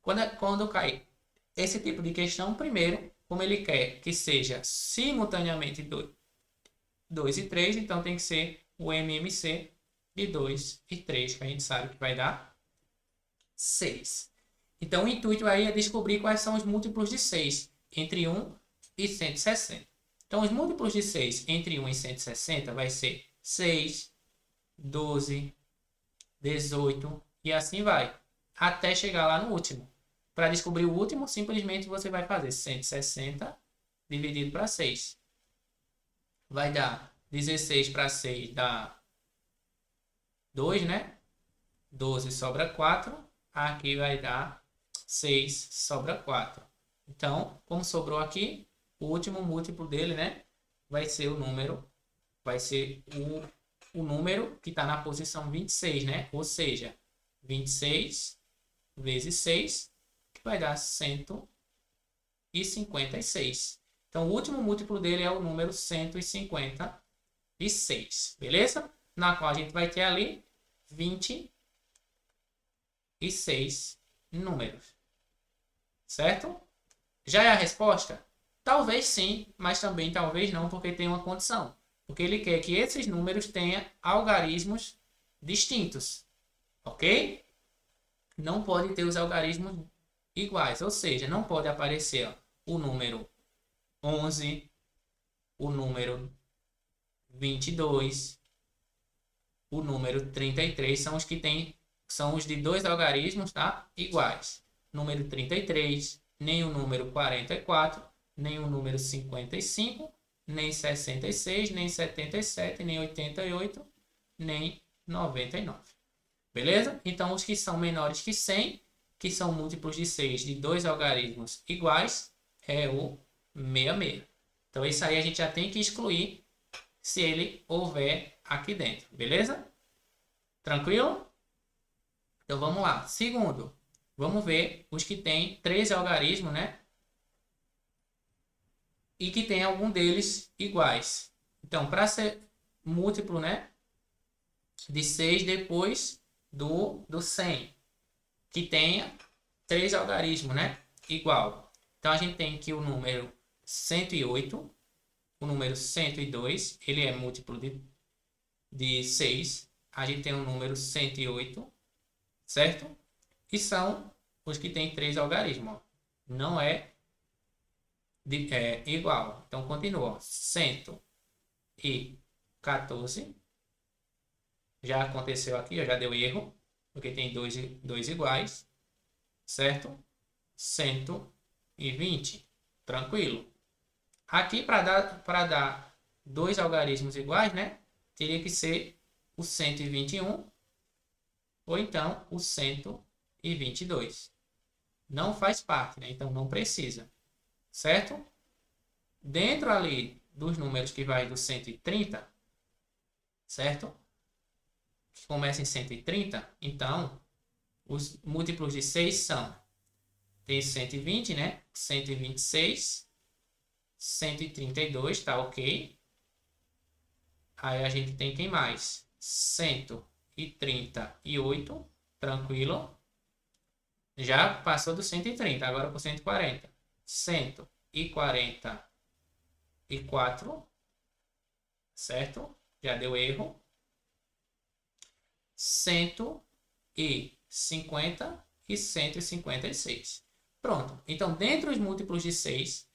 Speaker 1: Quando cai esse tipo de questão, primeiro, como ele quer que seja simultaneamente 2 e 3, então tem que ser o MMC de 2 e 3, que a gente sabe que vai dar 6. Então, o intuito aí é descobrir quais são os múltiplos de 6 entre 1 e 160. Então, os múltiplos de 6 entre 1 e 160 vai ser 6, 12, 18 e assim vai, até chegar lá no último. Para descobrir o último, simplesmente você vai fazer 160 dividido para 6. Vai dar 16 para 6 dá 2, né? 12 sobra 4. Aqui vai dar 6 sobra 4. Então, como sobrou aqui, o último múltiplo dele, né? Vai ser o número que está na posição 26, né? Ou seja, 26 vezes 6, que vai dar 156. Então, o último múltiplo dele é o número 156, beleza? Na qual a gente vai ter ali 26 números, certo? Já é a resposta? Talvez sim, mas também talvez não, porque tem uma condição. Porque ele quer que esses números tenham algarismos distintos, ok? Não pode ter os algarismos iguais, ou seja, não pode aparecer ó, o número 11, o número 22, o número 33, são os de dois algarismos, tá? Iguais. Número 33, nem o número 44, nem o número 55, nem 66, nem 77, nem 88, nem 99. Beleza? Então, os que são menores que 100, que são múltiplos de 6 de dois algarismos iguais, é o 66. Então, isso aí a gente já tem que excluir se ele houver aqui dentro. Beleza? Tranquilo? Então, vamos lá. Segundo, vamos ver os que têm 13 algarismos, né? E que tem algum deles iguais. Então, para ser múltiplo, né? De 6 depois do 100, que tenha 3 algarismos, né? Igual. Então, a gente tem aqui o número 108, o número 102, ele é múltiplo de 6. A gente tem o número 108, certo? E são os que têm 3 algarismos. Ó. Não é igual. Então, continua. 114. Já aconteceu aqui, já deu erro, porque tem dois iguais, certo? 120. Tranquilo. Aqui, para dar dois algarismos iguais, né? Teria que ser o 121 ou então o 122. Não faz parte, né? Então, não precisa. Certo? Dentro ali dos números que vai do 130, certo? Que começa em 130, então, os múltiplos de 6 são, tem 120, né? 126, 132, tá ok. Aí a gente tem quem mais? 138, tranquilo. Já passou do 130, agora por 140. 144, certo? Já deu erro. 150 e 156. Pronto. Então, dentre os múltiplos de 6,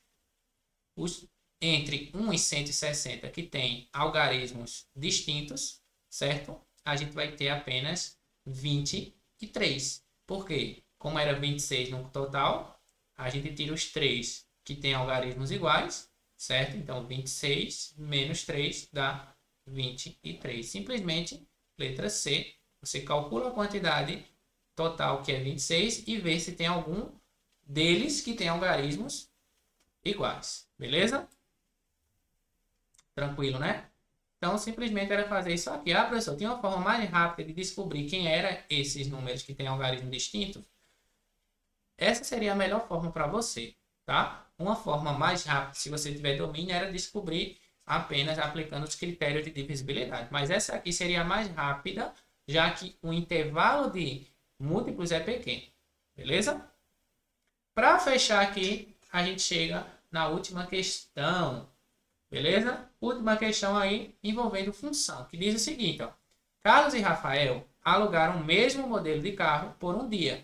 Speaker 1: entre 1 e 160, que tem algarismos distintos, certo? A gente vai ter apenas 23. Por quê? Como era 26 no total, a gente tira os 3 que têm algarismos iguais, certo? Então, 26 menos 3 dá 23. Simplesmente, letra C, você calcula a quantidade total, que é 26, e vê se tem algum deles que tem algarismos iguais. Beleza? Tranquilo, né? Então, simplesmente era fazer isso aqui. Ah, professor, tinha uma forma mais rápida de descobrir quem eram esses números que têm algarismo distinto? Essa seria a melhor forma para você, tá? Uma forma mais rápida, se você tiver domínio, era descobrir apenas aplicando os critérios de divisibilidade. Mas essa aqui seria a mais rápida, já que o intervalo de múltiplos é pequeno. Beleza? Para fechar aqui, a gente chega na última questão. Beleza? Última questão aí envolvendo função, que diz o seguinte, ó. Carlos e Rafael alugaram o mesmo modelo de carro por um dia,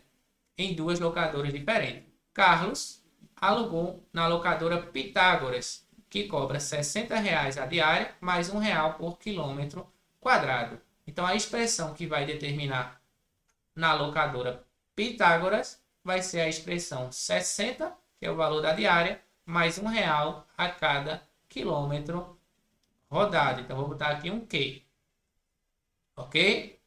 Speaker 1: em duas locadoras diferentes. Carlos alugou na locadora Pitágoras, que cobra R$ 60 a diária, mais R$ 1 por quilômetro quadrado. Então, a expressão que vai determinar na locadora Pitágoras vai ser a expressão 60, que é o valor da diária, mais R$ 1 a cada quilômetro rodado. Então, vou botar aqui um Q. Ok?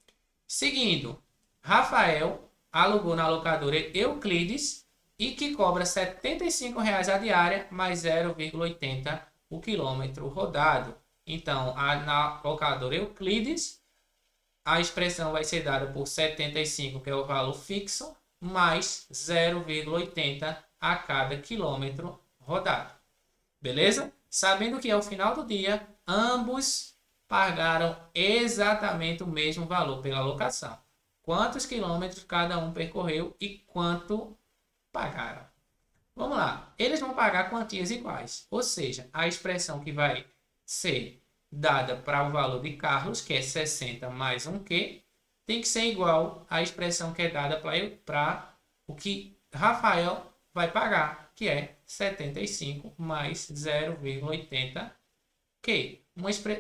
Speaker 1: Seguindo, Rafael alugou na locadora Euclides e que cobra R$ 75 a diária, mais 0,80 o quilômetro rodado. Então, na locadora Euclides, a expressão vai ser dada por 75, que é o valor fixo, mais 0,80 a cada quilômetro rodado. Beleza? Sabendo que ao final do dia, ambos pagaram exatamente o mesmo valor pela locação. Quantos quilômetros cada um percorreu e quanto pagaram. Vamos lá. Eles vão pagar quantias iguais. Ou seja, a expressão que vai ser dada para o valor de Carlos, que é 60 mais um Q, tem que ser igual à expressão que é dada para o que Rafael vai pagar, que é 75 mais 0,80 Q.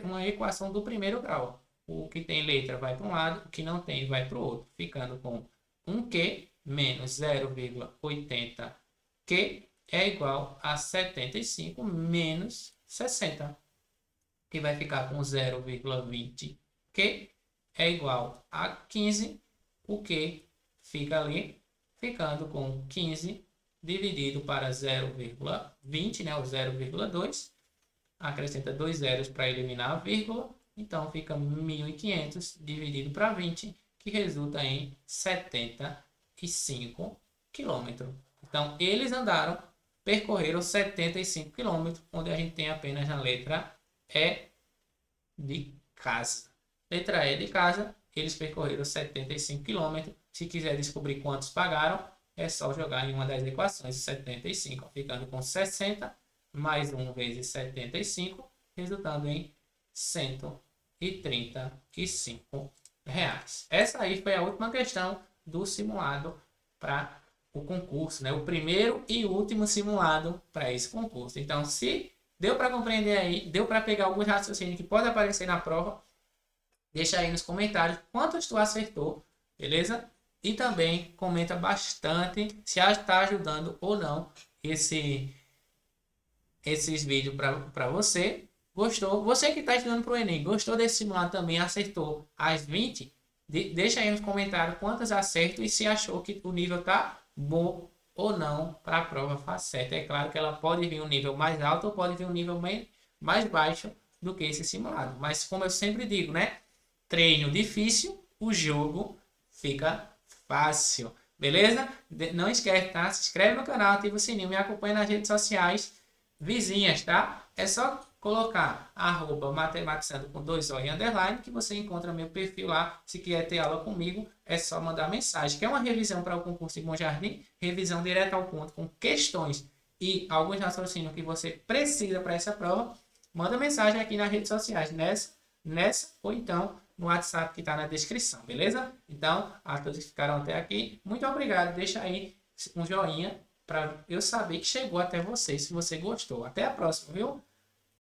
Speaker 1: Uma equação do primeiro grau. O que tem letra vai para um lado, o que não tem vai para o outro, ficando com 1Q menos 0,80 Q é igual a 75 menos 60, que vai ficar com 0,20 Q é igual a 15, o que fica ali, ficando com 15 dividido para 0,20, né, o 0,2, acrescenta 2 zeros para eliminar a vírgula, então fica 1.500 dividido para 20, que resulta em 75 km. Então, eles percorreram 75 km, onde a gente tem apenas a letra E de casa. Letra E de casa, eles percorreram 75 km. Se quiser descobrir quantos pagaram, é só jogar em uma das equações, 75, ficando com 60 mais 1 vezes 75, resultando em 135 reais. Essa aí foi a última questão do simulado para o concurso, né? O primeiro e último simulado para esse concurso. Então, se deu para compreender aí, deu para pegar alguns raciocínios que podem aparecer na prova, deixa aí nos comentários quantos tu acertou, beleza? E também comenta bastante se está ajudando ou não esses vídeos para você. Gostou? Você que está estudando para o Enem, gostou desse simulado também, acertou as 20? Deixa aí nos comentários quantos acertos e se achou que o nível está bom ou não para a prova FACET. É claro que ela pode vir um nível mais alto ou pode vir um nível mais baixo do que esse simulado. Mas como eu sempre digo, né? Treino difícil, o jogo fica fácil. Beleza? Não esquece, tá? Se inscreve no canal, ativa o sininho, me acompanha nas redes sociais vizinhas, tá? É só colocar @matematizando com 2 O e underline que você encontra meu perfil lá. Se quiser ter aula comigo, é só mandar mensagem. Quer uma revisão para o concurso de Bom Jardim? Revisão direta ao ponto com questões e alguns raciocínios que você precisa para essa prova? Manda mensagem aqui nas redes sociais, nessa ou então no WhatsApp que está na descrição, beleza? Então, a todos que ficaram até aqui, muito obrigado. Deixa aí um joinha para eu saber que chegou até você, se você gostou. Até a próxima, viu?